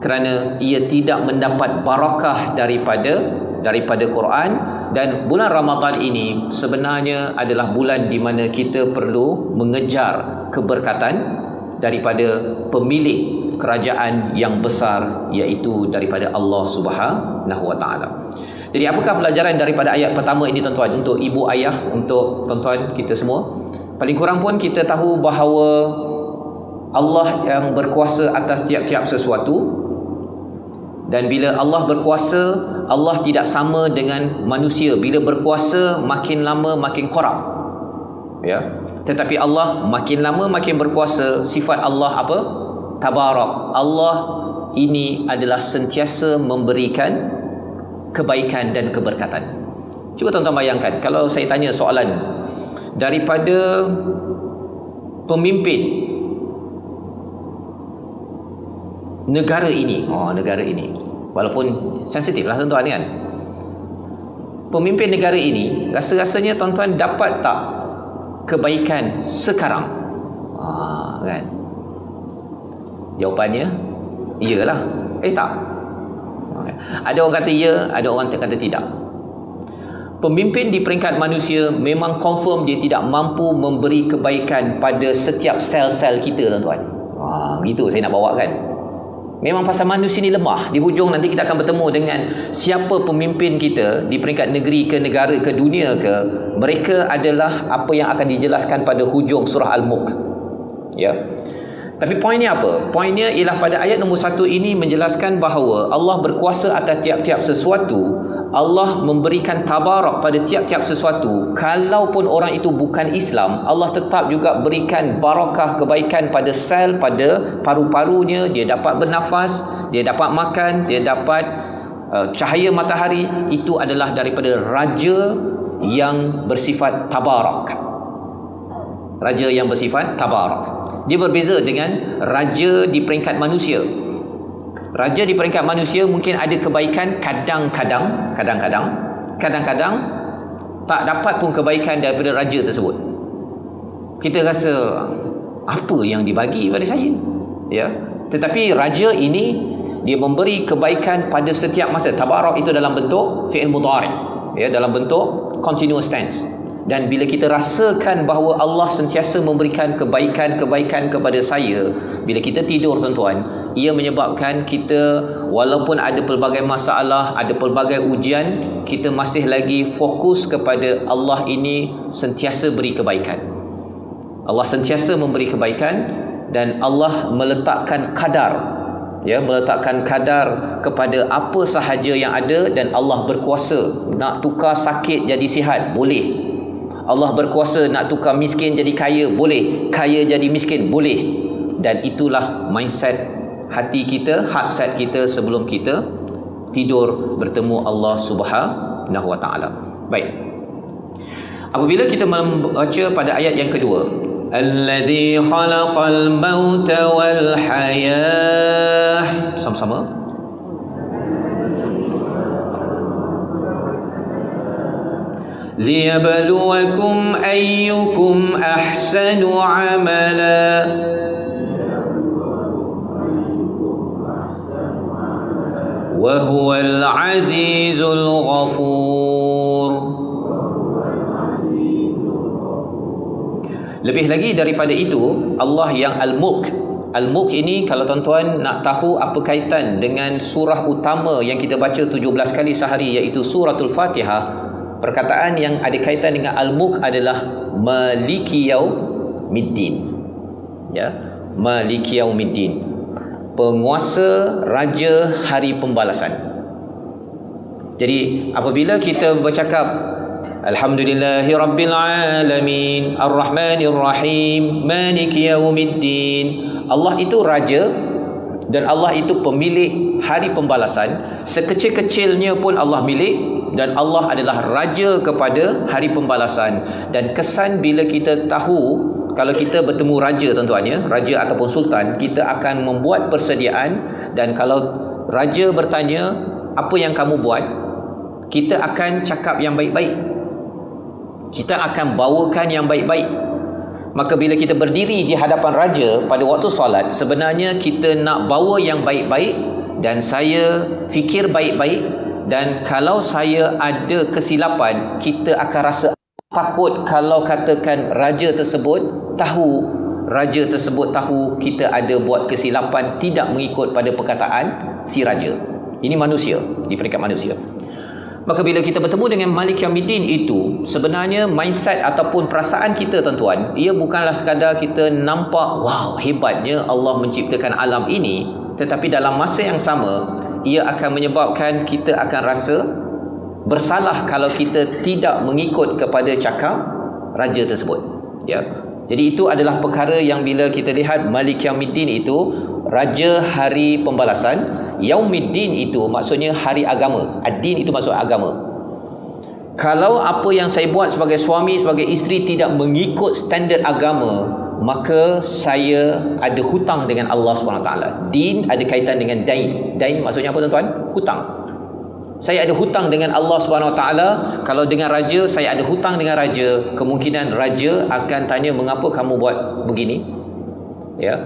kerana ia tidak mendapat barakah daripada Quran. Dan bulan Ramadan ini sebenarnya adalah bulan di mana kita perlu mengejar keberkatan daripada pemilik kerajaan yang besar, iaitu daripada Allah Subhanahu wa taala. Jadi apakah pelajaran daripada ayat pertama ini tuan-tuan, untuk ibu ayah, untuk tuan-tuan kita semua? Paling kurang pun kita tahu bahawa Allah yang berkuasa atas tiap-tiap sesuatu. Dan bila Allah berkuasa, Allah tidak sama dengan manusia. Bila berkuasa, makin lama makin korup, ya. Tetapi Allah makin lama makin berkuasa. Sifat Allah apa? Tabarak. Allah ini adalah sentiasa memberikan kebaikan dan keberkatan. Cuba tuan-tuan bayangkan, kalau saya tanya soalan daripada pemimpin negara ini, walaupun sensitif lah tuan-tuan kan, pemimpin negara ini, rasa-rasanya tuan-tuan dapat tak kebaikan sekarang? Kan? Jawapannya iyalah. Tak. Ada orang kata ya, ada orang kata tidak. Pemimpin di peringkat manusia memang confirm dia tidak mampu memberi kebaikan pada setiap sel-sel kita tuan-tuan. Gitu saya nak bawakan. Memang pasal manusia ni lemah. Di hujung nanti kita akan bertemu dengan siapa pemimpin kita di peringkat negeri ke, negara ke, dunia ke. Mereka adalah apa yang akan dijelaskan pada hujung surah Al-Mulk, ya. Tapi poinnya apa? Poinnya ialah pada ayat nombor 1 ini menjelaskan bahawa Allah berkuasa atas tiap-tiap sesuatu. Allah memberikan tabarak pada tiap-tiap sesuatu. Kalaupun orang itu bukan Islam, Allah tetap juga berikan barakah, kebaikan pada sel, pada paru-parunya. Dia dapat bernafas, dia dapat makan, dia dapat cahaya matahari. Itu adalah daripada Raja yang bersifat tabarak. Raja yang bersifat tabarak. Dia berbeza dengan raja di peringkat manusia. Raja di peringkat manusia mungkin ada kebaikan kadang-kadang tak dapat pun kebaikan daripada raja tersebut. Kita rasa apa yang dibagi pada saya, ya. Tetapi raja ini dia memberi kebaikan pada setiap masa. Tabarak itu dalam bentuk fi'il mudhari', ya, dalam bentuk continuous tense. Dan bila kita rasakan bahawa Allah sentiasa memberikan kebaikan-kebaikan kepada saya, bila kita tidur tuan-tuan, ia menyebabkan kita walaupun ada pelbagai masalah, ada pelbagai ujian, kita masih lagi fokus kepada Allah ini sentiasa beri kebaikan. Allah sentiasa memberi kebaikan dan Allah meletakkan kadar, ya, meletakkan kadar kepada apa sahaja yang ada. Dan Allah berkuasa nak tukar sakit jadi sihat, boleh. Allah berkuasa nak tukar miskin jadi kaya, boleh. Kaya jadi miskin, boleh. Dan itulah mindset hati kita, heartset kita sebelum kita tidur bertemu Allah Subhanahu wa taala. Baik. Apabila kita membaca pada ayat yang kedua, alladzi khalaqal mauta wal hayah, sama-sama. liyabluwakum ayyukum ahsanu amala wa huwal azizul ghafur. Lebih lagi daripada itu, Allah yang Al-Mulk. Al-Mulk ini kalau tuan-tuan nak tahu apa kaitan dengan surah utama yang kita baca 17 kali sehari, iaitu suratul Fatihah, perkataan yang ada kaitan dengan Al-Mulk adalah Maliki Yaumiddin. Ya, Maliki Yaumiddin, penguasa raja hari pembalasan. Jadi apabila kita bercakap Alhamdulillahi Rabbil Alamin Ar-Rahmanir Rahim Maliki Yaumiddin, Allah itu raja dan Allah itu pemilik hari pembalasan. Sekecil-kecilnya pun Allah milik, dan Allah adalah raja kepada hari pembalasan. Dan kesan bila kita tahu, kalau kita bertemu raja tuan-tuan, ya, raja ataupun sultan, kita akan membuat persediaan. Dan kalau raja bertanya, apa yang kamu buat? kita akan cakap yang baik-baik. Kita akan bawakan yang baik-baik. Maka bila kita berdiri di hadapan raja pada waktu solat, sebenarnya kita nak bawa yang baik-baik, dan saya fikir baik-baik, dan kalau saya ada kesilapan, kita akan rasa takut kalau katakan raja tersebut tahu kita ada buat kesilapan, tidak mengikut pada perkataan si raja. Ini manusia, di peringkat manusia. Maka bila kita bertemu dengan Malik Yaumiddin itu, sebenarnya mindset ataupun perasaan kita tuan-tuan, ia bukanlah sekadar kita nampak wow hebatnya Allah menciptakan alam ini, tetapi dalam masa yang sama ia akan menyebabkan kita akan rasa bersalah kalau kita tidak mengikut kepada cakap raja tersebut. Ya. Jadi itu adalah perkara yang bila kita lihat Malik Yaumiddin itu raja hari pembalasan. Yaumiddin itu maksudnya hari agama. Ad-din itu maksud agama. Kalau apa yang saya buat sebagai suami, sebagai isteri tidak mengikut standard agama, maka saya ada hutang dengan Allah SWT. Din ada kaitan dengan dain. Dain maksudnya apa tuan-tuan? Hutang. Saya ada hutang dengan Allah SWT. Kalau dengan raja, saya ada hutang dengan raja. Kemungkinan raja akan tanya, mengapa kamu buat begini? Ya,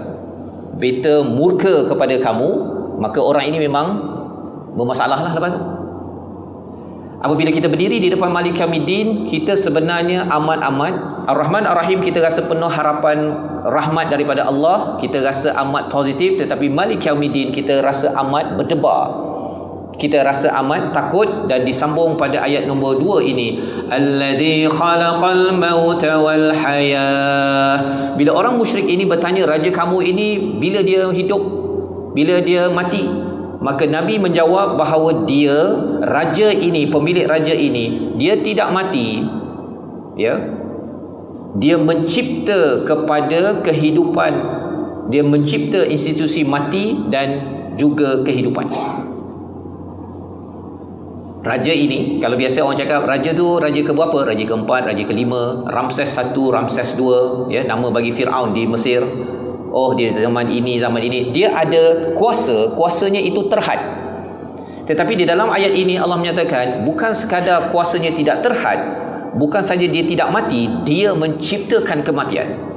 beta murka kepada kamu, maka orang ini memang bermasalah lah lepas tu. Apabila kita berdiri di depan Malik Yaumiddin, kita sebenarnya amat-amat Ar-Rahman Ar-Rahim, kita rasa penuh harapan rahmat daripada Allah, kita rasa amat positif. Tetapi Malik Yaumiddin kita rasa amat berdebar, kita rasa amat takut. Dan disambung pada ayat nombor 2 ini, alladzi khalaqal mauta wal hayah. Bila orang musyrik ini bertanya, raja kamu ini bila dia hidup, bila dia mati? Maka Nabi menjawab bahawa dia, raja ini, pemilik raja ini, dia tidak mati, ya, dia mencipta kepada kehidupan, dia mencipta institusi mati dan juga kehidupan. Raja ini, kalau biasa orang cakap raja tu raja ke berapa? Raja keempat, raja kelima, Ramses 1, Ramses 2, ya, nama bagi Firaun di Mesir. Oh, dia zaman ini, dia ada kuasa, kuasanya itu terhad. Tetapi di dalam ayat ini Allah menyatakan bukan sekadar kuasanya tidak terhad, bukan saja dia tidak mati, dia menciptakan kematian.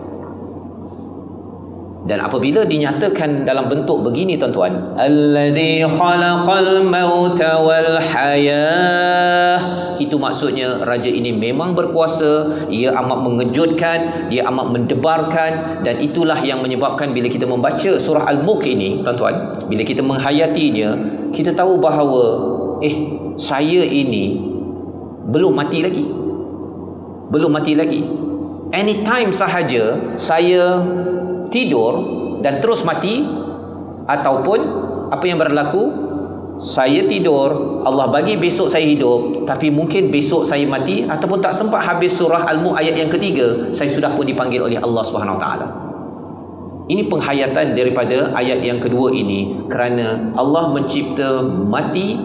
Dan apabila dinyatakan dalam bentuk begini tuan-tuan, alladzi khalaqal mauta wal hayah, itu maksudnya raja ini memang berkuasa, ia amat mengejutkan, dia amat mendebarkan. Dan itulah yang menyebabkan bila kita membaca surah Al-Mulk ini tuan-tuan, bila kita menghayatinya, kita tahu bahawa saya ini belum mati lagi. Anytime sahaja saya tidur dan terus mati, ataupun apa yang berlaku, saya tidur, Allah bagi besok saya hidup, tapi mungkin besok saya mati, ataupun tak sempat habis surah Al-Mulk ayat yang ketiga, saya sudah pun dipanggil oleh Allah SWT. Ini penghayatan daripada ayat yang kedua ini, kerana Allah mencipta mati,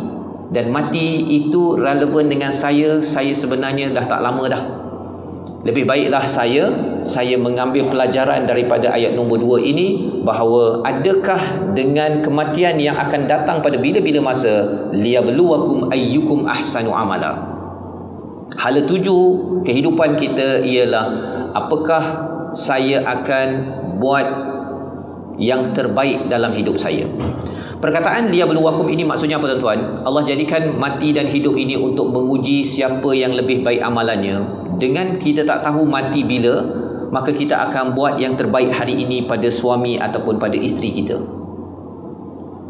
dan mati itu relevan dengan saya sebenarnya dah tak lama dah. Lebih baiklah saya mengambil pelajaran daripada ayat nombor 2 ini, bahawa adakah dengan kematian yang akan datang pada bila-bila masa, liyabluwakum ayyukum ahsanu amala. Hala 7 kehidupan kita ialah apakah saya akan buat yang terbaik dalam hidup saya. Perkataan liyabluwakum ini maksudnya apa tuan-tuan? Allah jadikan mati dan hidup ini untuk menguji siapa yang lebih baik amalannya. Dengan kita tak tahu mati bila, maka kita akan buat yang terbaik hari ini pada suami ataupun pada isteri kita.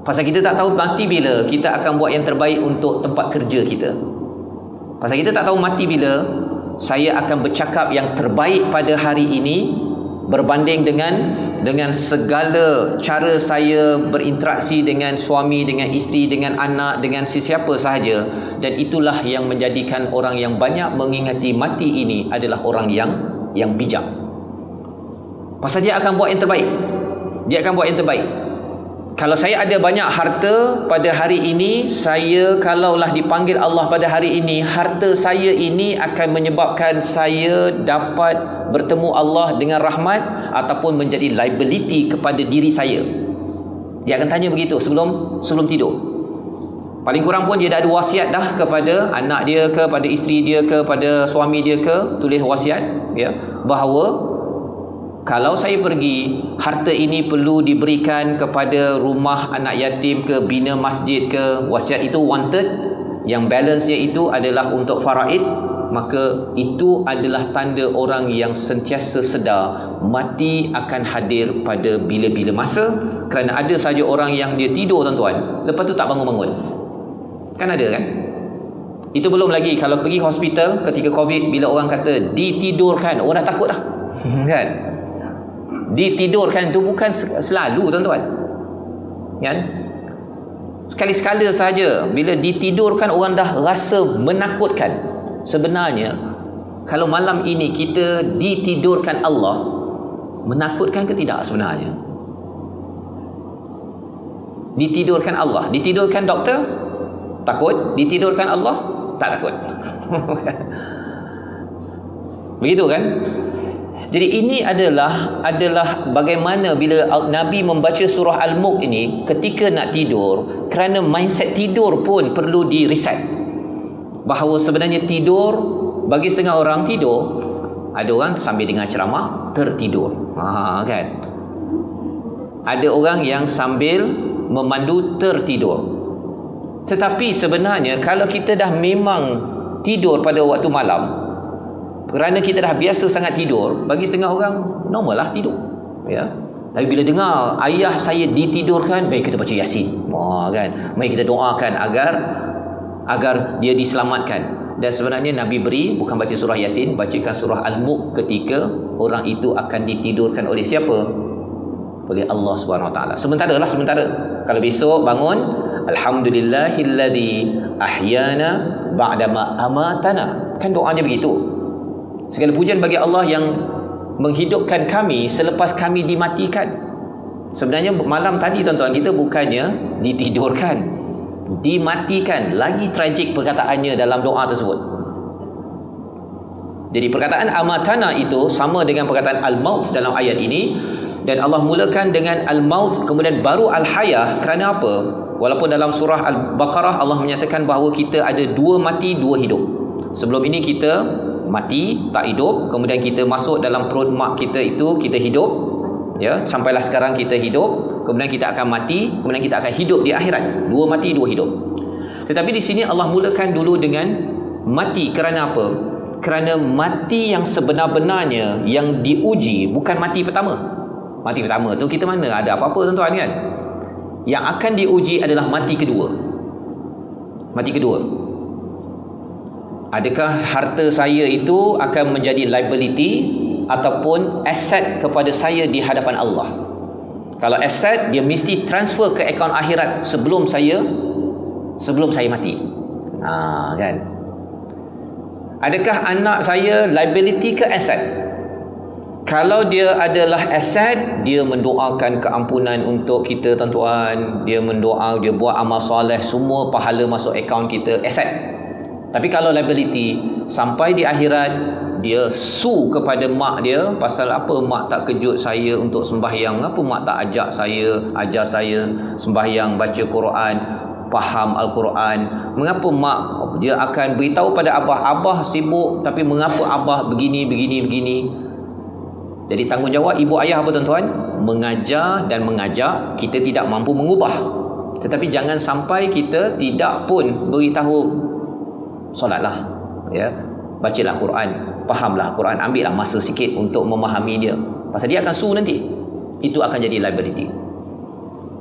Pasal kita tak tahu mati bila, kita akan buat yang terbaik untuk tempat kerja kita. Pasal kita tak tahu mati bila, saya akan bercakap yang terbaik pada hari ini berbanding dengan segala cara saya berinteraksi dengan suami, dengan isteri, dengan anak, dengan sesiapa sahaja. Dan itulah yang menjadikan orang yang banyak mengingati mati ini adalah orang yang bijak. Pasal dia akan buat yang terbaik. Kalau saya ada banyak harta pada hari ini, saya kalaulah dipanggil Allah pada hari ini, harta saya ini akan menyebabkan saya dapat bertemu Allah dengan rahmat, ataupun menjadi liability kepada diri saya. Dia akan tanya begitu sebelum tidur. Paling kurang pun dia dah ada wasiat dah kepada anak dia ke, pada isteri dia ke, pada suami dia ke, tulis wasiat, ya, bahawa kalau saya pergi, harta ini perlu diberikan kepada rumah anak yatim ke, bina masjid ke, wasiat itu wanted, yang balance-nya itu adalah untuk faraid, maka itu adalah tanda orang yang sentiasa sedar mati akan hadir pada bila-bila masa. Kerana ada saja orang yang dia tidur tuan-tuan, lepas tu tak bangun-bangun. Kan ada kan? Itu belum lagi kalau pergi hospital ketika COVID, bila orang kata ditidurkan, orang dah takut dah. Kan? Ditidurkan tu bukan selalu tuan-tuan. Kan? Sekali-sekala saja bila ditidurkan orang dah rasa menakutkan. Sebenarnya kalau malam ini kita ditidurkan Allah, menakutkan ke tidak sebenarnya? Ditidurkan Allah, ditidurkan doktor, takut. Ditidurkan Allah, tak takut. Begitu kan? Jadi ini adalah bagaimana bila Nabi membaca surah Al-Mulk ini ketika nak tidur, kerana mindset tidur pun perlu di-reset. Bahawa sebenarnya tidur, bagi setengah orang tidur, ada orang sambil dengar ceramah tertidur. Kan? Ada orang yang sambil memandu tertidur. Tetapi sebenarnya kalau kita dah memang tidur pada waktu malam, kerana kita dah biasa sangat tidur, bagi setengah orang normal lah tidur, ya. Tapi bila dengar ayah saya ditidurkan, baik kita baca Yasin, kan, mari kita doakan agar dia diselamatkan. Dan sebenarnya Nabi beri bukan baca surah Yasin, bacakan surah Al-Mulk ketika orang itu akan ditidurkan oleh siapa? Oleh Allah SWT. Sementara. Kalau besok bangun, alhamdulillahilladzi ahyana ba'dama amatana. Kan doanya begitu. Segala pujian bagi Allah yang menghidupkan kami selepas kami dimatikan. Sebenarnya malam tadi tuan-tuan, kita bukannya ditidurkan, dimatikan. Lagi tragik perkataannya dalam doa tersebut. Jadi perkataan amatana itu sama dengan perkataan al-maut dalam ayat ini. Dan Allah mulakan dengan al-maut, kemudian baru al-hayah. Kerana apa? Walaupun dalam surah Al-Baqarah Allah menyatakan bahawa kita ada dua mati, dua hidup. Sebelum ini kita mati, tak hidup. Kemudian kita masuk dalam perut mak kita itu, kita hidup, ya, sampailah sekarang kita hidup. Kemudian kita akan mati, kemudian kita akan hidup di akhirat. Dua mati, dua hidup. Tetapi di sini Allah mulakan dulu dengan mati. Kerana apa? Kerana mati yang sebenar-benarnya yang diuji bukan mati pertama. Mati pertama tu kita mana ada apa-apa tuan-tuan kan? Yang akan diuji adalah mati kedua. Mati kedua. Adakah harta saya itu akan menjadi liability ataupun aset kepada saya di hadapan Allah? Kalau aset, dia mesti transfer ke akaun akhirat sebelum saya mati. Kan? Adakah anak saya liability ke aset? Kalau dia adalah aset, dia mendoakan keampunan untuk kita tuan-tuan, dia buat amal soleh, semua pahala masuk akaun kita, aset. Tapi kalau liability, sampai di akhirat dia sue kepada mak dia, pasal apa mak tak kejut saya untuk sembahyang, apa mak tak ajar saya sembahyang, baca Quran, faham Al-Quran, mengapa mak, dia akan beritahu pada abah sibuk, tapi mengapa abah begini. Jadi tanggungjawab ibu ayah apa tuan-tuan? Mengajar dan mengajak. Kita tidak mampu mengubah, tetapi jangan sampai kita tidak pun beritahu, solatlah, ya, bacalah Quran, fahamlah Quran, ambillah masa sikit untuk memahami dia, pasal dia akan sue nanti. Itu akan jadi liability.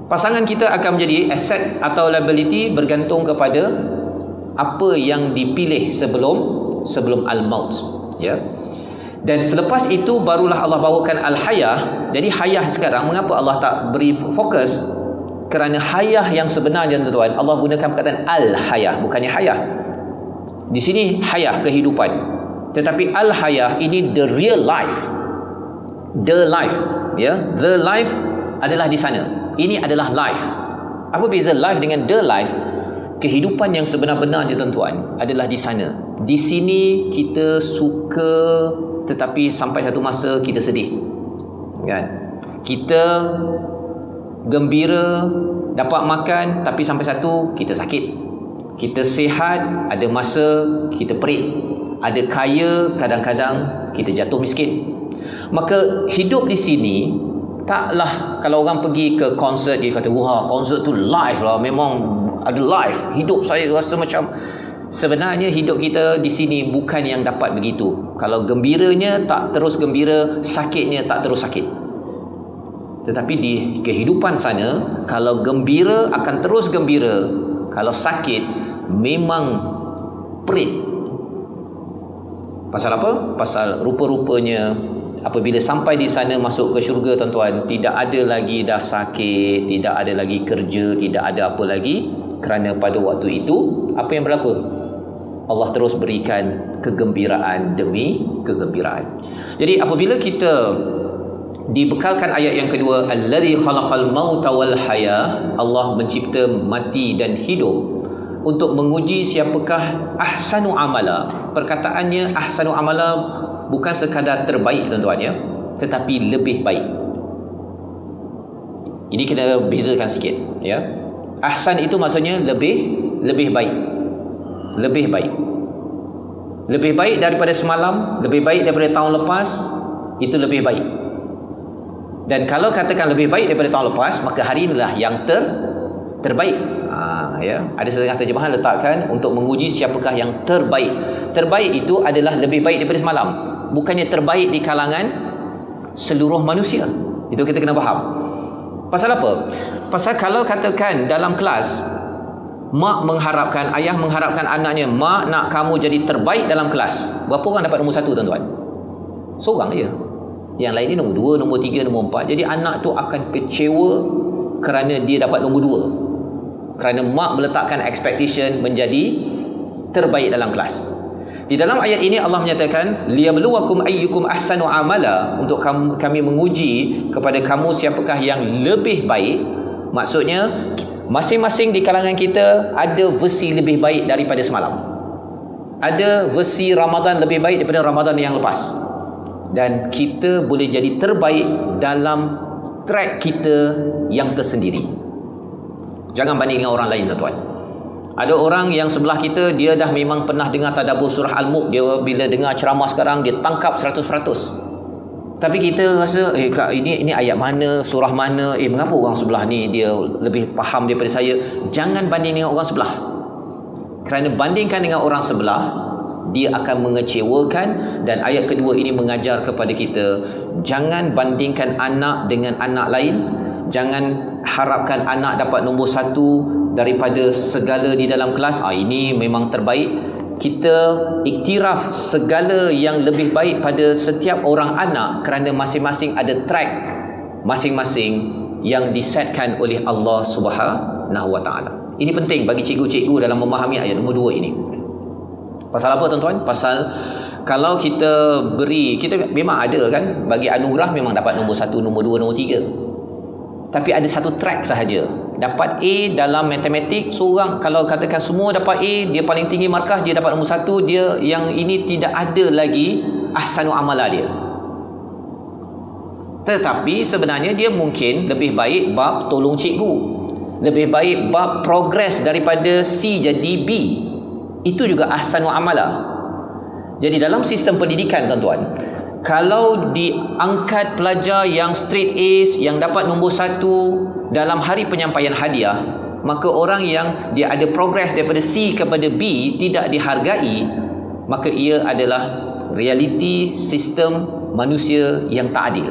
Pasangan kita akan menjadi aset atau liability bergantung kepada apa yang dipilih sebelum al-maut, ya. Dan selepas itu barulah Allah bawakan al-hayah. Jadi hayah sekarang, mengapa Allah tak beri fokus? Kerana hayah yang sebenarnya tuan-tuan, Allah gunakan perkataan al-hayah, bukannya hayah. Di sini hayah kehidupan, tetapi al-hayah ini the real life. The life, ya. The life adalah di sana. Ini adalah life. Apa beza life dengan the life? Kehidupan yang sebenar-benarnya tuan-tuan adalah di sana. Di sini kita suka, tetapi sampai satu masa kita sedih, kan? Kita gembira dapat makan, tapi sampai satu kita sakit, Kita sihat, ada masa kita perit. Ada kaya, kadang-kadang kita jatuh miskin. Maka hidup di sini taklah kalau orang pergi ke konsert, dia kata, wah, konsert tu live lah, memang ada live. Hidup saya rasa macam, sebenarnya hidup kita di sini bukan yang dapat begitu. Kalau gembiranya tak terus gembira, sakitnya tak terus sakit. Tetapi di kehidupan sana, kalau gembira akan terus gembira, kalau sakit memang perit. Pasal apa? Pasal rupa-rupanya apabila sampai di sana masuk ke syurga, tuan-tuan, tidak ada lagi dah sakit, tidak ada lagi kerja, tidak ada apa lagi. Kerana pada waktu itu, apa yang berlaku? Allah terus berikan kegembiraan demi kegembiraan. Jadi apabila kita dibekalkan ayat yang kedua, allazi khalaqal mauta wal haya, Allah mencipta mati dan hidup untuk menguji siapakah ahsanu amala. Perkataannya ahsanu amala bukan sekadar terbaik, tuan-tuan, ya, tetapi lebih baik. Ini kena bezakan sikit, ya. Ahsan itu maksudnya lebih baik. Lebih baik. Lebih baik daripada semalam, lebih baik daripada tahun lepas, itu lebih baik. Dan kalau katakan lebih baik daripada tahun lepas, maka hari inilah yang terbaik. Ya, ada setengah terjemahan letakkan untuk menguji siapakah yang terbaik. Terbaik itu adalah lebih baik daripada semalam, bukannya terbaik di kalangan seluruh manusia. Itu kita kena faham. Pasal apa? Pasal kalau katakan dalam kelas, mak mengharapkan, ayah mengharapkan anaknya, mak nak kamu jadi terbaik dalam kelas. Berapa orang dapat nombor 1, tuan-tuan? Seorang je. Yang lain ni nombor 2, nombor 3, nombor 4. Jadi anak tu akan kecewa kerana dia dapat nombor 2. Kerana mak meletakkan expectation menjadi terbaik dalam kelas. Di dalam ayat ini Allah menyatakan, liyabluwakum ayyukum ahsanu amala, untuk kami menguji kepada kamu siapakah yang lebih baik. Maksudnya masing-masing di kalangan kita ada versi lebih baik daripada semalam. Ada versi Ramadan lebih baik daripada Ramadan yang lepas. Dan kita boleh jadi terbaik dalam track kita yang tersendiri. Jangan banding dengan orang lain, tuan-tuan. Ada orang yang sebelah kita, dia dah memang pernah dengar tadabbur surah Al-Mulk. Dia bila dengar ceramah sekarang, dia tangkap 100%. Tapi kita rasa, kak, ini ayat mana, surah mana, mengapa orang sebelah ni dia lebih faham daripada saya? Jangan banding dengan orang sebelah. Kerana bandingkan dengan orang sebelah, dia akan mengecewakan. Dan ayat kedua ini mengajar kepada kita, jangan bandingkan anak dengan anak lain. Jangan harapkan anak dapat nombor 1 daripada segala di dalam kelas. Ini memang terbaik. Kita iktiraf segala yang lebih baik pada setiap orang anak, kerana masing-masing ada track masing-masing yang disetkan oleh Allah Subhanahu Wa Taala. Ini penting bagi cikgu-cikgu dalam memahami ayat nombor 2 ini. Pasal apa, tuan-tuan? Pasal kalau kita beri, kita memang ada kan, bagi anugerah memang dapat nombor 1, nombor 2, nombor 3. Tapi ada satu track sahaja. Dapat A dalam matematik, seorang kalau katakan semua dapat A, dia paling tinggi markah, dia dapat nombor 1, dia yang ini tidak ada lagi ahsanu amala dia. Tetapi sebenarnya dia mungkin lebih baik bab tolong cikgu, lebih baik bab progress daripada C jadi B. Itu juga ahsanu amala. Jadi dalam sistem pendidikan, tuan-tuan, kalau diangkat pelajar yang straight A's, yang dapat nombor 1 dalam hari penyampaian hadiah, maka orang yang dia ada progress daripada C kepada B tidak dihargai, maka ia adalah realiti sistem manusia yang tak adil.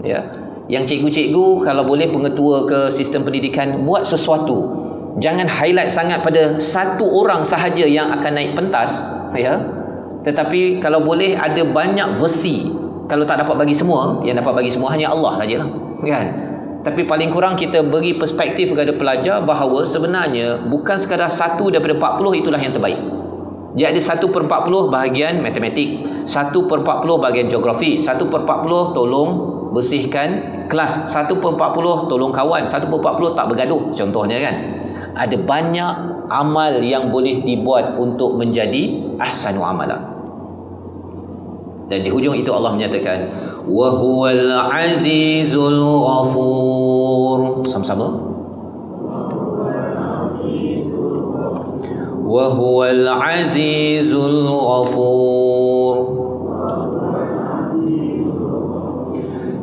Ya, yang cikgu-cikgu kalau boleh, pengetua ke sistem pendidikan, buat sesuatu. Jangan highlight sangat pada satu orang sahaja yang akan naik pentas, ya. Tetapi kalau boleh ada banyak versi. Kalau tak dapat bagi semua, yang dapat bagi semua hanya Allah sajalah, kan? Tapi paling kurang kita beri perspektif kepada pelajar bahawa sebenarnya bukan sekadar 1 daripada 40 itulah yang terbaik. Dia ada 1/40 bahagian matematik, 1/40 bahagian geografi, 1/40 tolong bersihkan kelas, 1/40 tolong kawan, 1/40 tak bergaduh, contohnya kan. Ada banyak amal yang boleh dibuat untuk menjadi ahsanu amala. Dan di hujung itu Allah menyatakan, wa huwal azizul ghafur. Sama-sama. wa huwal azizul ghafur.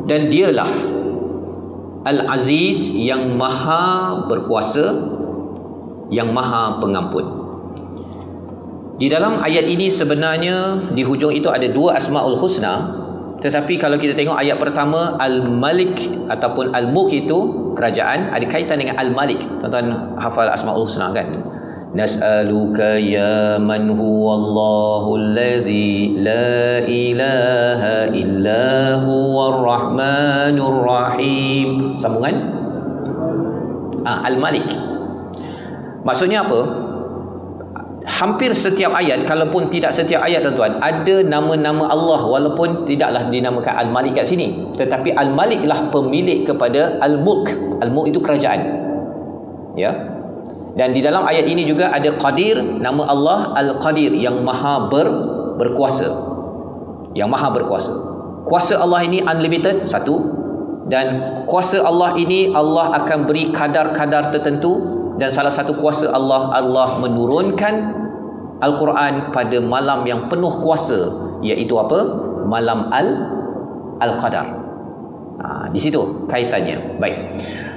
Dan dialah Al-Aziz yang maha berkuasa, yang maha pengampun. Di dalam ayat ini sebenarnya di hujung itu ada dua Asmaul Husna, tetapi kalau kita tengok ayat pertama Al-Malik ataupun Al-Mulk itu kerajaan, ada kaitan dengan Al-Malik. Tuan-tuan hafal Asmaul Husna kan? Nas'aluka ya man huwallahu alladhi la ilaha illa huwar rahmanur rahim. Sambungan Al-Malik. Maksudnya apa? Hampir setiap ayat, kalaupun tidak setiap ayat tuan-tuan, ada nama-nama Allah walaupun tidaklah dinamakan Al-Malik kat sini, tetapi Al-Malik lah pemilik kepada Al-Mulk. Al-Mulk itu kerajaan. Ya. Dan di dalam ayat ini juga ada Qadir, nama Allah Al-Qadir, yang maha berkuasa. Yang maha berkuasa. Kuasa Allah ini unlimited, satu. Dan kuasa Allah ini Allah akan beri kadar-kadar tertentu. Dan salah satu kuasa Allah, Allah menurunkan Al-Quran pada malam yang penuh kuasa, iaitu apa? Malam Al-Qadar. Di situ kaitannya. Baik.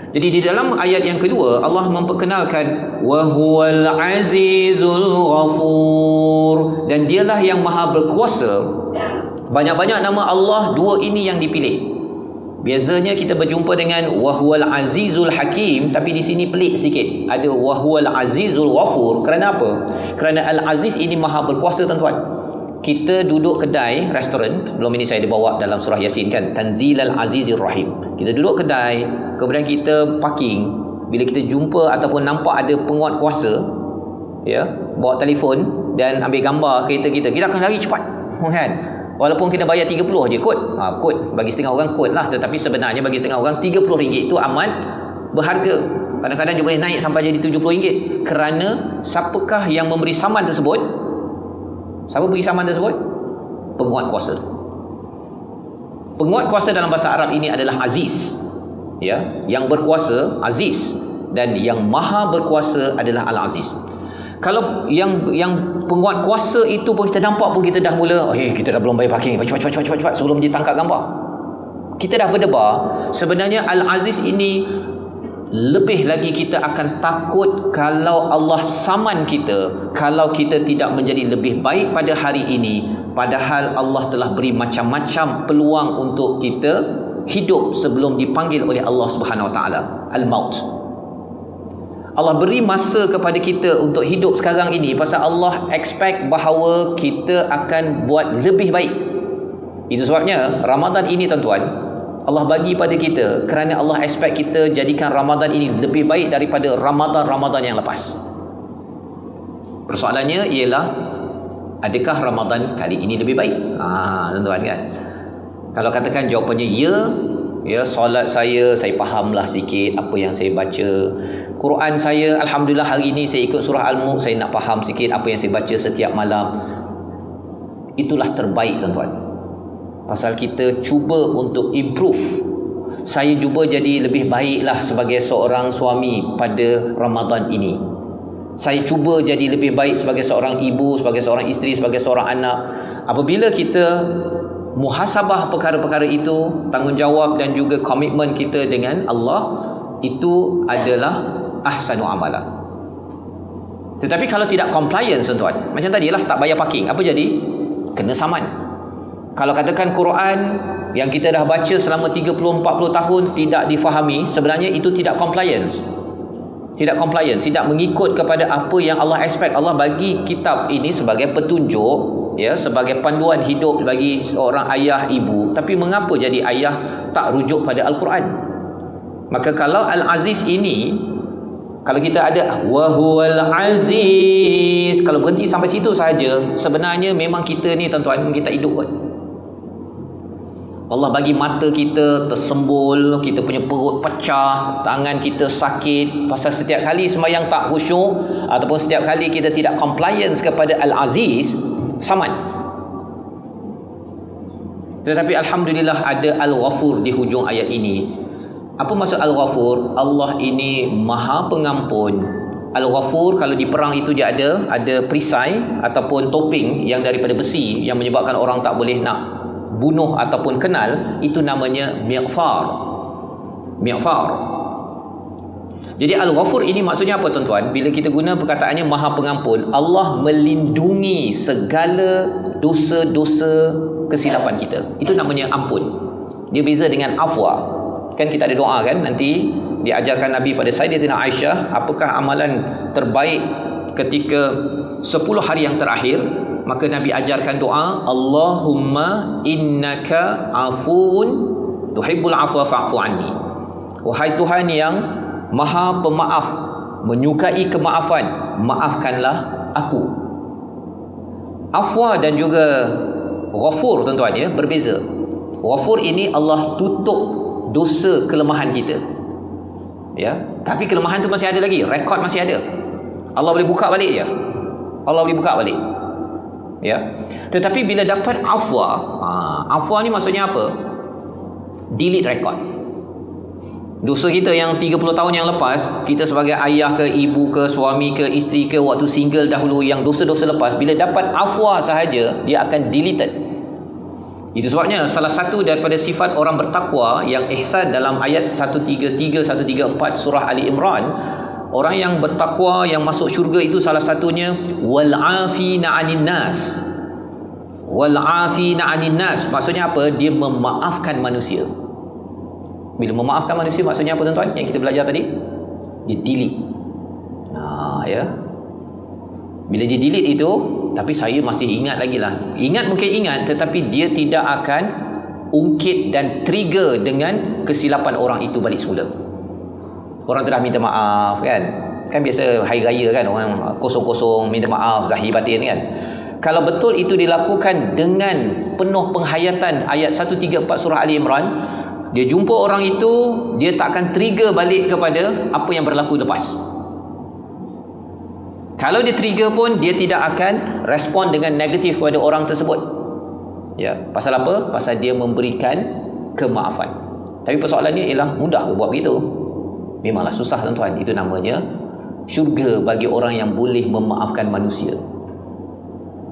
Jadi di dalam ayat yang kedua Allah memperkenalkan wa huwal azizul ghafur, dan dialah yang maha berkuasa. Banyak-banyak nama Allah, dua ini yang dipilih. Biasanya kita berjumpa dengan wa huwal azizul hakim, tapi di sini pelik sikit. Ada wa huwal azizul ghafur. Kerana apa? Kerana Al-Aziz ini maha berkuasa tuan-tuan. Kita duduk kedai, restoran, belum ini saya dibawa dalam surah Yasin kan, Tanzilal Azizir Rahim. Kita duduk kedai, kemudian kita parking. Bila kita jumpa ataupun nampak ada penguat kuasa, ya, bawa telefon dan ambil gambar kereta kita, kita akan lari cepat, kan? Walaupun kena bayar 30 je kod. Kod bagi setengah orang kod lah, tetapi sebenarnya bagi setengah orang RM30 itu amat berharga. Kadang-kadang dia boleh naik sampai jadi RM70. Kerana siapakah yang memberi saman tersebut? Siapa beri saman tersebut? Penguat kuasa. Penguat kuasa dalam bahasa Arab ini adalah Aziz. Ya, yang berkuasa Aziz, dan yang maha berkuasa adalah Al-Aziz. Kalau yang penguat kuasa itu pun kita nampak pun kita dah mula, kita dah belum bayar parking, cepat sebelum dia tangkap gambar. Kita dah berdebar. Sebenarnya Al-Aziz ini lebih lagi kita akan takut kalau Allah saman kita, kalau kita tidak menjadi lebih baik pada hari ini, padahal Allah telah beri macam-macam peluang untuk kita hidup sebelum dipanggil oleh Allah Subhanahu Wa Taala. Al-Maut. Allah beri masa kepada kita untuk hidup sekarang ini pasal Allah expect bahawa kita akan buat lebih baik. Itu sebabnya Ramadan ini tuan-tuan, Allah bagi pada kita kerana Allah expect kita jadikan Ramadan ini lebih baik daripada Ramadan-Ramadan yang lepas. Persoalannya ialah, adakah Ramadan kali ini lebih baik? Tuan-tuan kan. Kalau katakan jawapannya ya, solat saya fahamlah sikit apa yang saya baca. Quran saya, alhamdulillah hari ini saya ikut surah Al-Mulk, saya nak faham sikit apa yang saya baca setiap malam. Itulah terbaik tuan-tuan. Pasal kita cuba untuk improve. Saya cuba jadi lebih baiklah sebagai seorang suami pada Ramadan ini. Saya cuba jadi lebih baik sebagai seorang ibu, sebagai seorang isteri, sebagai seorang anak. Apabila kita muhasabah perkara-perkara itu, tanggungjawab dan juga komitmen kita dengan Allah, itu adalah ahsanu amalan. Tetapi kalau tidak compliance tuan, macam tadilah tak bayar parking, apa jadi? Kena saman. Kalau katakan Quran yang kita dah baca selama 30-40 tahun tidak difahami, sebenarnya itu tidak compliance. Tidak compliance, tidak mengikut kepada apa yang Allah expect. Allah bagi kitab ini sebagai petunjuk, ya, sebagai panduan hidup bagi seorang ayah ibu. Tapi mengapa jadi ayah tak rujuk pada Al-Quran? Maka kalau Al-Aziz ini, kalau kita ada wa huwal aziz, kalau berhenti sampai situ saja, sebenarnya memang kita ni tuan-tuan, kita hidup kan. Allah bagi mata kita tersembul, kita punya perut pecah, tangan kita sakit pasal setiap kali sembahyang tak khusyuk ataupun setiap kali kita tidak compliance kepada Al-Aziz, saman. Tetapi alhamdulillah ada Al-Ghafur di hujung ayat ini. Apa maksud Al-Ghafur? Allah ini maha pengampun Al-Ghafur, kalau di perang itu dia ada perisai ataupun topeng yang daripada besi yang menyebabkan orang tak boleh nak bunuh ataupun kenal, itu namanya Mighfar. Jadi Al-Ghafur ini maksudnya apa tuan-tuan? Bila kita guna perkataannya Maha Pengampun, Allah melindungi segala dosa-dosa kesilapan kita. Itu namanya ampun. Dia beza dengan afwa. Kan kita ada doa kan, nanti diajarkan Nabi pada Sayyidatina Aisyah, apakah amalan terbaik ketika 10 hari yang terakhir? Maka Nabi ajarkan doa, Allahumma innaka afuun tuhibbul afwa fa'fu anni. Wahai Tuhan yang Maha Pemaaf, menyukai kemaafan, maafkanlah aku. Afwa dan juga Ghafur tuan-tuan ya, berbeza. Ghafur ini Allah tutup dosa kelemahan kita. Ya, tapi kelemahan tu masih ada lagi, rekod masih ada. Allah boleh buka balik je. Allah boleh buka balik. Ya. Tetapi bila dapat afwa, afwa ni maksudnya apa? Delete rekod. Dosa kita yang 30 tahun yang lepas, kita sebagai ayah ke, ibu ke, suami ke, isteri ke, waktu single dahulu, yang dosa-dosa lepas, bila dapat afwa sahaja, dia akan deleted. Itu sebabnya salah satu daripada sifat orang bertakwa yang ihsan dalam ayat 133, 134 surah Ali Imran, orang yang bertakwa yang masuk syurga itu salah satunya wal'afina 'anin nas. Wal'afina 'anin nas maksudnya apa? Dia memaafkan manusia. Bila memaafkan manusia maksudnya apa tuan-tuan? Yang kita belajar tadi, dia delete. Ya. Bila dia delete itu, tapi saya masih ingat lagi lah. Ingat mungkin ingat, tetapi dia tidak akan ungkit dan trigger dengan kesilapan orang itu balik semula. Orang telah minta maaf kan. Kan biasa hari raya kan, orang kosong-kosong minta maaf, zahir batin kan. Kalau betul itu dilakukan dengan penuh penghayatan ayat 134 surah Ali Imran, dia jumpa orang itu, dia tak akan trigger balik kepada apa yang berlaku lepas. Kalau dia trigger pun, dia tidak akan respon dengan negatif kepada orang tersebut. Ya, pasal apa? Pasal dia memberikan kemaafan. Tapi persoalannya ialah, mudah ke buat begitu? Memanglah susah tuan-tuan. Itu namanya syurga bagi orang yang boleh memaafkan manusia.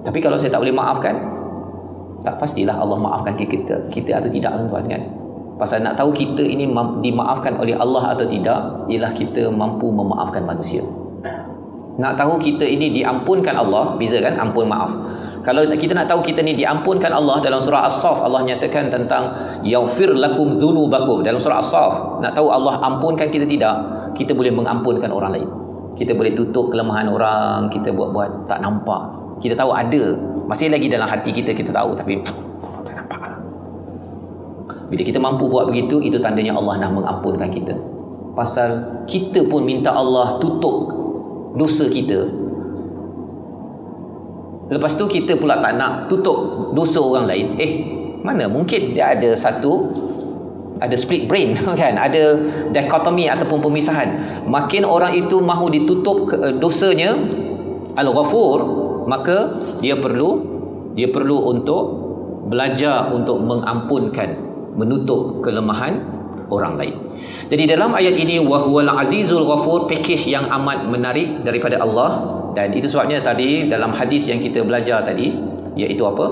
Tapi kalau saya tak boleh maafkan, tak pastilah Allah maafkan kita atau tidak tuan-tuan kan. Pasal nak tahu kita ini dimaafkan oleh Allah atau tidak, ialah kita mampu memaafkan manusia. Nak tahu kita ini diampunkan Allah, beza kan, ampun maaf. Kalau kita nak tahu kita ni diampunkan Allah, dalam surah As-Saff Allah nyatakan tentang yaghfir lakum dzunubakum. Dalam surah As-Saff, nak tahu Allah ampunkan kita tidak, kita boleh mengampunkan orang lain. Kita boleh tutup kelemahan orang, kita buat-buat tak nampak. Kita tahu ada, masih lagi dalam hati kita, kita tahu, tapi tak nampak. Bila kita mampu buat begitu, itu tandanya Allah nak mengampunkan kita. Pasal kita pun minta Allah tutup dosa kita. Lepas tu kita pula tak nak tutup dosa orang lain. Mana mungkin dia ada split brain kan, ada dikotomi ataupun pemisahan. Makin orang itu mahu ditutup dosanya, Al-Ghafur, maka dia perlu untuk belajar untuk mengampunkan, menutup kelemahan orang lain. Jadi dalam ayat ini, wahwal azizul ghafur, package yang amat menarik daripada Allah. Dan itu sebabnya tadi dalam hadis yang kita belajar tadi, iaitu apa?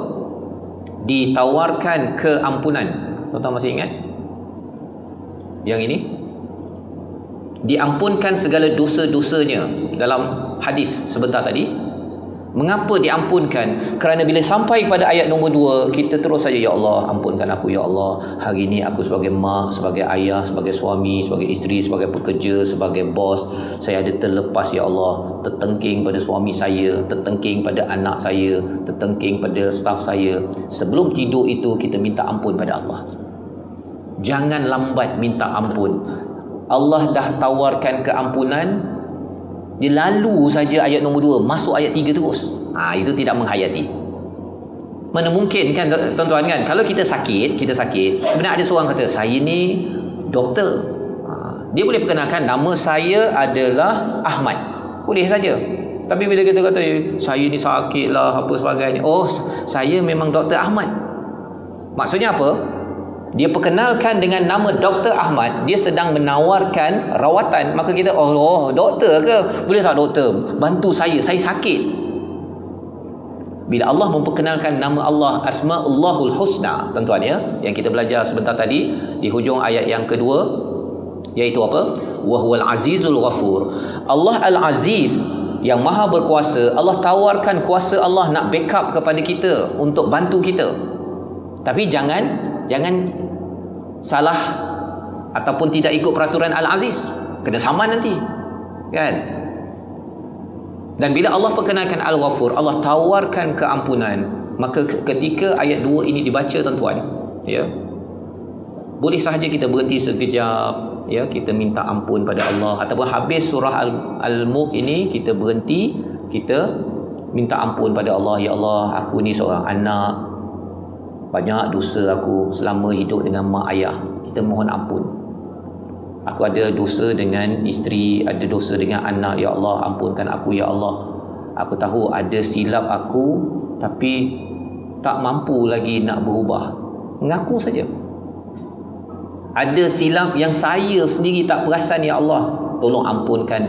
Ditawarkan keampunan. Tuan-tuan masih ingat? Yang ini diampunkan segala dosa-dosanya dalam hadis sebentar tadi. Mengapa diampunkan? Kerana bila sampai pada ayat nombor 2, kita terus saja, ya Allah, ampunkan aku ya Allah. Hari ini aku sebagai mak, sebagai ayah, sebagai suami, sebagai isteri, sebagai pekerja, sebagai bos, saya ada terlepas ya Allah, tertengking pada suami saya, tertengking pada anak saya, tertengking pada staf saya. Sebelum tidur itu kita minta ampun pada Allah. Jangan lambat minta ampun. Allah dah tawarkan keampunan, dia lalu saja ayat nombor 2, masuk ayat 3 terus. Itu tidak menghayati. Mana mungkin kan tuan-tuan kan, kalau kita sakit, sebenarnya ada seorang kata, saya ni doktor. Dia boleh perkenalkan, nama saya adalah Ahmad. Boleh saja. Tapi bila kita kata, saya ni sakit lah, apa sebagainya. Oh, saya memang Dr. Ahmad. Maksudnya apa? dia perkenalkan dengan nama Dr. Ahmad, dia sedang menawarkan rawatan. Maka kita, oh doktor ke? Boleh tak doktor bantu saya sakit? Bila Allah memperkenalkan nama Allah, Asma'ullahul Husna, tuan-tuan ya, yang kita belajar sebentar tadi di hujung ayat yang kedua, iaitu apa? Wa huwal azizul ghafur. Allah Al-Aziz, yang maha berkuasa. Allah tawarkan kuasa Allah nak backup kepada kita untuk bantu kita. Tapi jangan salah ataupun tidak ikut peraturan Al-Aziz, kena saman nanti, kan? Dan bila Allah perkenalkan Al-Ghafur, Allah tawarkan keampunan, maka ketika ayat 2 ini dibaca, tuan-tuan ya, boleh sahaja kita berhenti sekejap ya, kita minta ampun pada Allah, ataupun habis surah Al-Mulk ini kita berhenti, kita minta ampun pada Allah. Ya Allah, aku ni seorang anak, banyak dosa aku selama hidup dengan mak ayah, kita mohon ampun. Aku ada dosa dengan isteri, ada dosa dengan anak, ya Allah ampunkan aku ya Allah. Aku tahu ada silap aku, tapi tak mampu lagi nak berubah. Mengaku saja. Ada silap yang saya sendiri tak perasan, ya Allah, tolong ampunkan.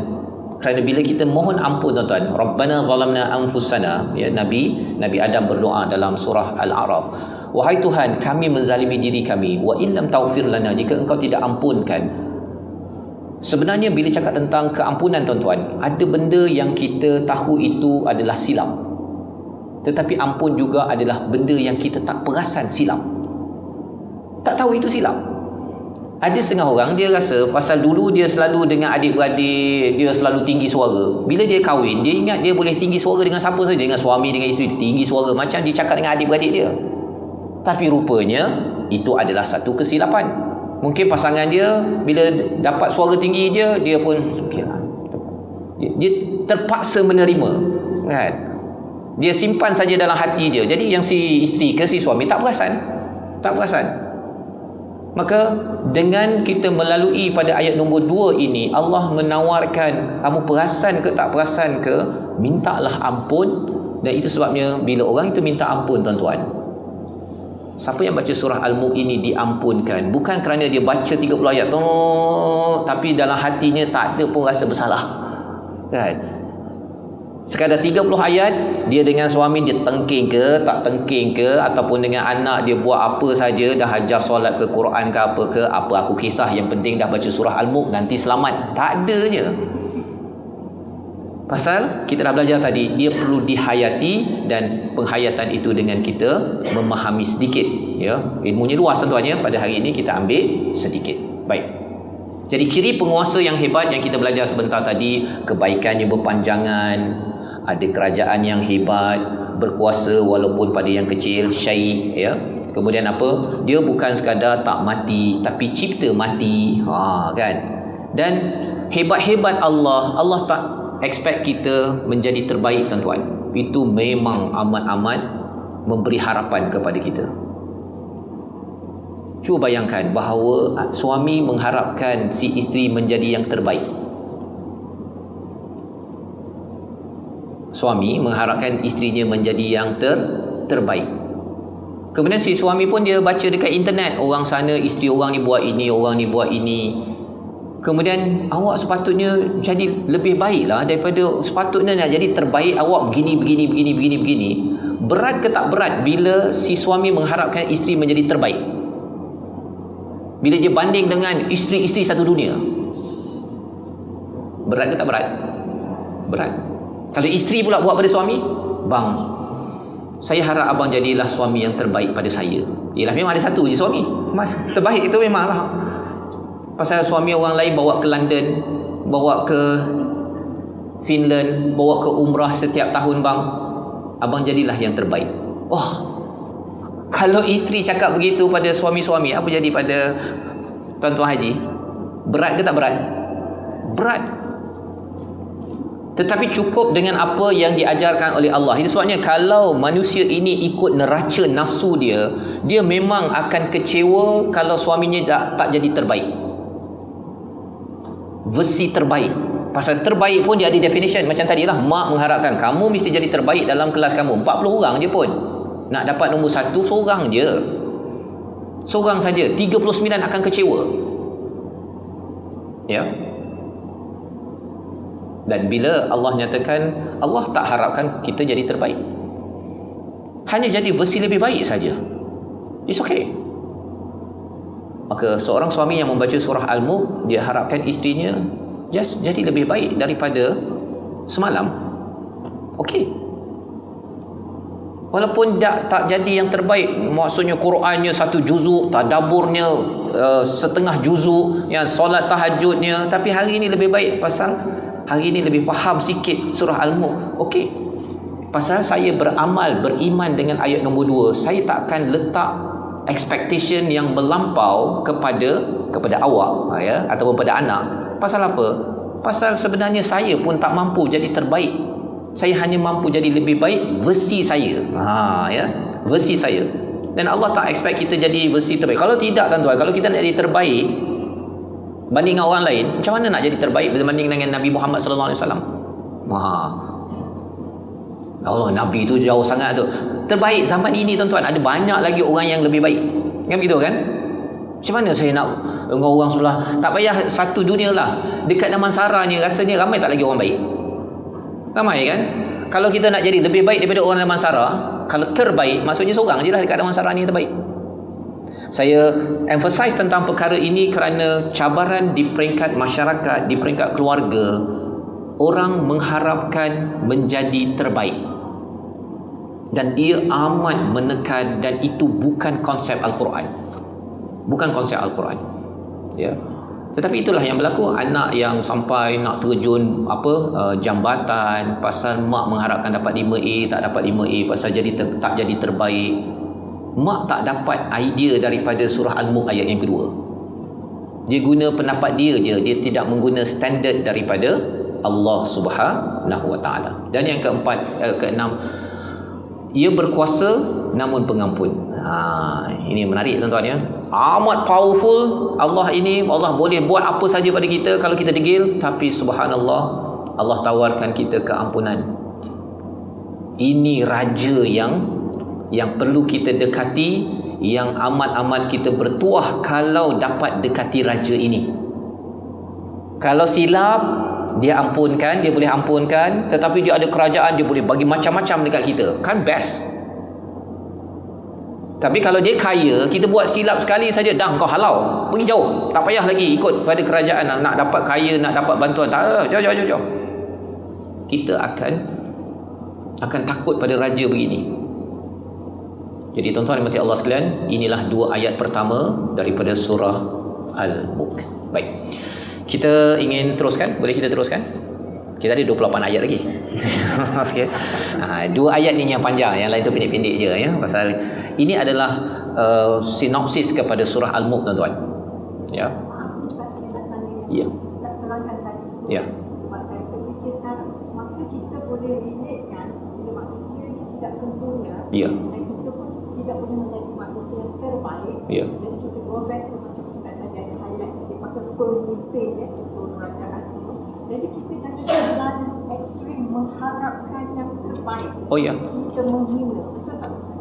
Kerana bila kita mohon ampun, tuan-tuan, Rabbana zalamna anfusana, ya, Nabi Adam berdoa dalam surah Al-A'raf, wahai Tuhan, kami menzalimi diri kami, wa illam taufir lana, jika engkau tidak ampunkan. Sebenarnya bila cakap tentang keampunan, tuan-tuan, ada benda yang kita tahu itu adalah silap, tetapi ampun juga adalah benda yang kita tak perasan silap, tak tahu itu silap. Ada setengah orang dia rasa pasal dulu dia selalu dengan adik-beradik, dia selalu tinggi suara. Bila dia kahwin, dia ingat dia boleh tinggi suara dengan siapa saja, dengan suami, dengan isteri, tinggi suara macam dia cakap dengan adik-beradik dia. Tapi rupanya itu adalah satu kesilapan. Mungkin pasangan dia bila dapat suara tinggi dia pun okeylah. Dia terpaksa menerima, kan? Dia simpan saja dalam hati dia. Jadi yang si isteri ke si suami tak perasan. Maka dengan kita melalui pada ayat nombor 2 ini, Allah menawarkan, kamu perasan ke tak perasan ke, mintalah ampun. Dan itu sebabnya bila orang itu minta ampun, tuan-tuan, siapa yang baca surah Al-Mulk ini diampunkan, bukan kerana dia baca 30 ayat tapi dalam hatinya tak ada pun rasa bersalah, kan? Sekadar 30 ayat, dia dengan suami dia tengking ke tak tengking ke, ataupun dengan anak dia buat apa saja, dah hajar solat ke, Quran ke apa aku kisah, yang penting dah baca surah Al-Mulk nanti selamat. Tak ada je. Pasal kita dah belajar tadi, dia perlu dihayati, dan penghayatan itu dengan kita memahami sedikit, ya. Ilmunya luas, tuan-tuan ya. Pada hari ini kita ambil sedikit. Baik. Jadi ciri penguasa yang hebat yang kita belajar sebentar tadi, kebaikannya berpanjangan, ada kerajaan yang hebat, berkuasa walaupun pada yang kecil, syai, ya. Kemudian apa? Dia bukan sekadar tak mati, tapi cipta mati, kan? Dan hebat-hebat Allah tak expect kita menjadi terbaik, tuan-tuan. Itu memang amat-amat memberi harapan kepada kita. Cuba bayangkan bahawa suami mengharapkan si isteri menjadi yang terbaik. Suami mengharapkan isterinya menjadi yang terbaik. Kemudian si suami pun dia baca dekat internet, orang sana isteri orang ni buat ini, orang ni buat ini. Kemudian awak sepatutnya jadi lebih baiklah daripada, sepatutnya nak jadi terbaik, awak begini. Berat ke tak berat bila si suami mengharapkan isteri menjadi terbaik? Bila dia banding dengan isteri-isteri satu dunia, berat ke tak berat? Berat. Kalau isteri pula buat pada suami, bang, saya harap abang jadilah suami yang terbaik pada saya. Yelah, memang ada satu je suami, terbaik itu memanglah. Pasal suami orang lain bawa ke London, bawa ke Finland, bawa ke umrah setiap tahun, bang, abang jadilah yang terbaik. Kalau isteri cakap begitu pada suami-suami, apa jadi pada tuan-tuan haji? Berat ke tak berat? Berat. Tetapi cukup dengan apa yang diajarkan oleh Allah. Itu sebabnya kalau manusia ini ikut neraca nafsu dia, dia memang akan kecewa kalau suaminya tak jadi terbaik. Versi terbaik. Pasal terbaik pun dia ada definition. Macam tadilah, mak mengharapkan kamu mesti jadi terbaik dalam kelas kamu. 40 orang je pun. Nak dapat nombor 1 seorang je. Seorang saja, 39 akan kecewa. Ya. Dan bila Allah nyatakan, Allah tak harapkan kita jadi terbaik, hanya jadi versi lebih baik saja. It's okay. Maka seorang suami yang membaca surah Al-Mulk, dia harapkan isterinya just jadi lebih baik daripada semalam. Okey. Walaupun tak jadi yang terbaik, maksudnya Qurannya satu juzuk, tadaburnya setengah juzuk, yang solat tahajudnya, tapi hari ini lebih baik pasal hari ini lebih faham sikit surah Al-Mulk. Okey. Pasal saya beramal, beriman dengan ayat nombor 2, saya tak akan letak expectation yang melampau kepada awak, ya, ataupun pada anak. Pasal apa? Pasal sebenarnya saya pun tak mampu jadi terbaik. Saya hanya mampu jadi lebih baik versi saya. Ya, versi saya. Dan Allah tak expect kita jadi versi terbaik. Kalau tidak, tuan-tuan, kalau kita nak jadi terbaik banding dengan orang lain, macam mana nak jadi terbaik berbanding dengan Nabi Muhammad sallallahu alaihi wasallam? Allah, Nabi tu jauh sangat tu. Terbaik zaman ini, tuan-tuan, ada banyak lagi orang yang lebih baik. Kan begitu kan? Macam mana saya nak dengan orang sebelah? Tak payah satu dunia lah. Dekat Damansara ni rasanya ramai tak lagi orang baik? Ramai kan? Kalau kita nak jadi lebih baik daripada orang Damansara, kalau terbaik, maksudnya seorang je lah dekat Damansara ni terbaik. Saya emphasize tentang perkara ini kerana cabaran di peringkat masyarakat, di peringkat keluarga, orang mengharapkan menjadi terbaik. Dan dia amat menekan, dan itu bukan konsep Al-Quran. Bukan konsep Al-Quran. Ya. Tetapi itulah yang berlaku. Anak yang sampai nak terjun jambatan pasal mak mengharapkan dapat 5A, tak dapat 5A, pasal tak jadi terbaik. Mak tak dapat idea daripada surah Al-Mulk ayat yang kedua. Dia guna pendapat dia je, dia tidak mengguna standard daripada Allah Subhanahu Wa Taala. Dan yang keenam, ia berkuasa namun pengampun. Ini menarik, tuan-tuan, ya. Amat powerful Allah ini. Allah boleh buat apa saja pada kita kalau kita degil, tapi subhanallah, Allah tawarkan kita keampunan. Ini raja yang perlu kita dekati, yang amat-amat kita bertuah kalau dapat dekati raja ini. Kalau silap, dia ampunkan, dia boleh ampunkan. Tetapi dia ada kerajaan, dia boleh bagi macam-macam dekat kita. Kan best. Tapi kalau dia kaya, kita buat silap sekali saja, dah kau halau, pergi jauh, tak payah lagi ikut pada kerajaan. Nak dapat kaya, nak dapat bantuan, tak, jauh. Kita akan takut pada raja begini. Jadi tuan-tuan dan Allah sekalian, inilah dua ayat pertama daripada surah Al-Mulk. Baik, kita ingin teruskan. Boleh kita teruskan? Kita ada 28 ayat lagi. Okay. Dua ayat ni yang panjang, yang lain tu pendek-pendek je, ya. Pasal ini adalah sinopsis kepada surah Al-Mulk, tuan-tuan. Ya. Sebab saya nak tanya, Ya. Ustaz terangkan tadi. Ya. Sebab saya berfikir sekarang, maka kita boleh relate kan, bila manusia ni tidak sempurna, Ya. dan kita pun tidak boleh menjadi manusia yang terbaik. Ya. Jadi kita go back to macam Ustaz tadi ada highlight sikit pasal pemimpin, ya, ketua kerajaan semua. Jadi kita jangan terlalu ekstrim mengharapkan yang terbaik. Oh, ya. Kita menghina, betul tak Ustaz?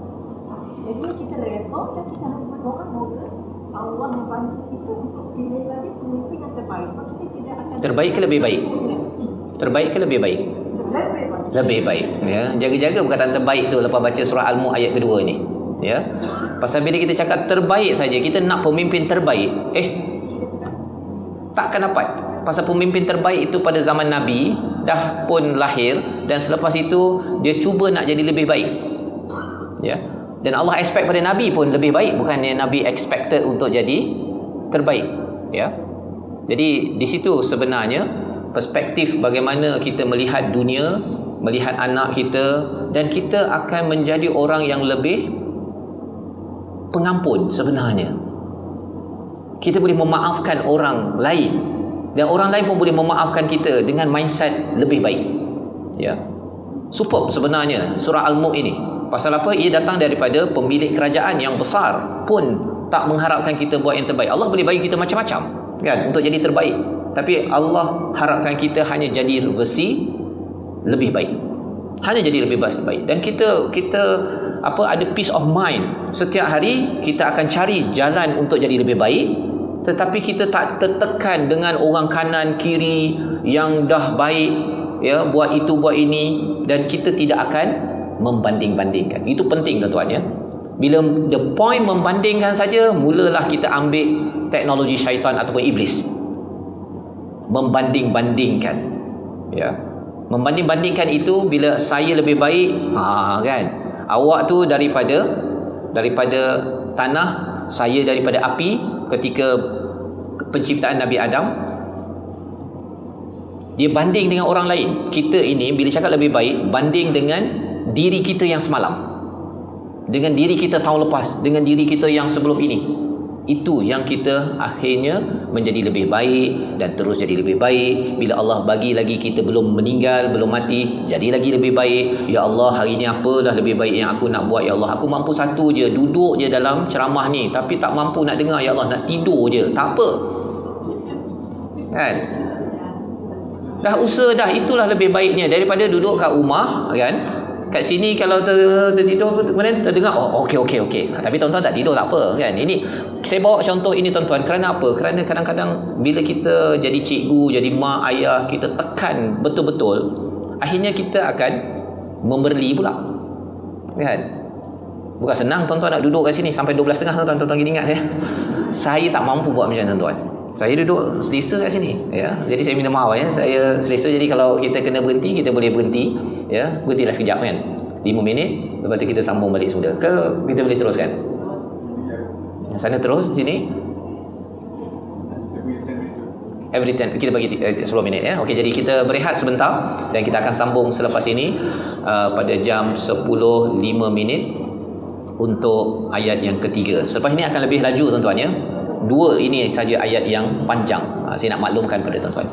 Jadi kita redha dan kita harus berdoa moga Allah membantu kita untuk pilih lagi pemimpin yang terbaik. Sebab kita tidak akan Terbaik ke lebih baik? Terbaik ke lebih baik? Lebih baik. Lebih baik, ya. Jaga-jaga perkataan terbaik tu lepas baca surah Al-Mulk ayat kedua ni, ya. Pasal bila kita cakap terbaik saja, kita nak pemimpin terbaik, takkan dapat. Pasal pemimpin terbaik itu pada zaman Nabi dah pun lahir, dan selepas itu dia cuba nak jadi lebih baik, ya. Dan Allah expect pada Nabi pun lebih baik, bukannya Nabi expected untuk jadi terbaik, ya. Jadi di situ sebenarnya perspektif bagaimana kita melihat dunia, melihat anak kita, dan kita akan menjadi orang yang lebih pengampun sebenarnya. Kita boleh memaafkan orang lain, dan orang lain pun boleh memaafkan kita dengan mindset lebih baik, ya. Superb sebenarnya surah Al-Mulk ini. Pasal apa? Ia datang daripada pemilik kerajaan yang besar pun tak mengharapkan kita buat yang terbaik. Allah boleh bagi kita macam-macam, kan, untuk jadi terbaik. Tapi Allah harapkan kita hanya jadi versi lebih baik. Hanya jadi lebih baik. Dan kita ada peace of mind. Setiap hari kita akan cari jalan untuk jadi lebih baik, tetapi kita tak tertekan dengan orang kanan kiri yang dah baik, ya, buat itu buat ini, dan kita tidak akan membanding-bandingkan. Itu penting tuan-tuan, ya. Bila the point membandingkan saja, mulalah kita ambil teknologi syaitan ataupun iblis. Membanding-bandingkan, ya. Membanding-bandingkan itu bila saya lebih baik, kan, awak tu daripada tanah, saya daripada api. Ketika penciptaan Nabi Adam, dia banding dengan orang lain. Kita ini bila cakap lebih baik, banding dengan diri kita yang semalam, dengan diri kita tahun lepas, dengan diri kita yang sebelum ini. Itu yang kita akhirnya menjadi lebih baik dan terus jadi lebih baik. Bila Allah bagi lagi kita belum meninggal, belum mati, jadi lagi lebih baik. Ya Allah, hari ni apa dah lebih baik yang aku nak buat. Ya Allah, aku mampu satu je, duduk je dalam ceramah ni, tapi tak mampu nak dengar. Ya Allah, nak tidur je, tak apa, kan? Dah usaha dah, itulah lebih baiknya daripada duduk kat rumah, kan. Kat sini kalau tertidur, kemudian terdengar, oh okey. Tapi tuan-tuan tak tidur, tak apa, kan. Ini saya bawa contoh ini tuan-tuan, kerana apa? Kerana kadang-kadang bila kita jadi cikgu, jadi mak, ayah, kita tekan betul-betul, akhirnya kita akan memberi pula, kan. Bukan senang tuan-tuan nak duduk kat sini sampai 12.30 tuan-tuan kena ingat, ya. Saya tak mampu buat macam tuan-tuan. Saya duduk selesa kat sini, ya. Jadi saya minta maaf, ya. Saya selesa, jadi kalau kita kena berhenti, kita boleh berhenti, ya. Berhentilah sekejap, kan, 5 minit, lepas tu kita sambung balik semula. Ke kita boleh teruskan? Yang sana terus, sini every 10, kita bagi 10 minit, ya. Okey, jadi kita berehat sebentar dan kita akan sambung selepas ini pada jam 10.05 untuk ayat yang ketiga. Selepas ini akan lebih laju tuan-tuan, ya. 2 ini saja ayat yang panjang. Saya nak maklumkan pada tuan-tuan.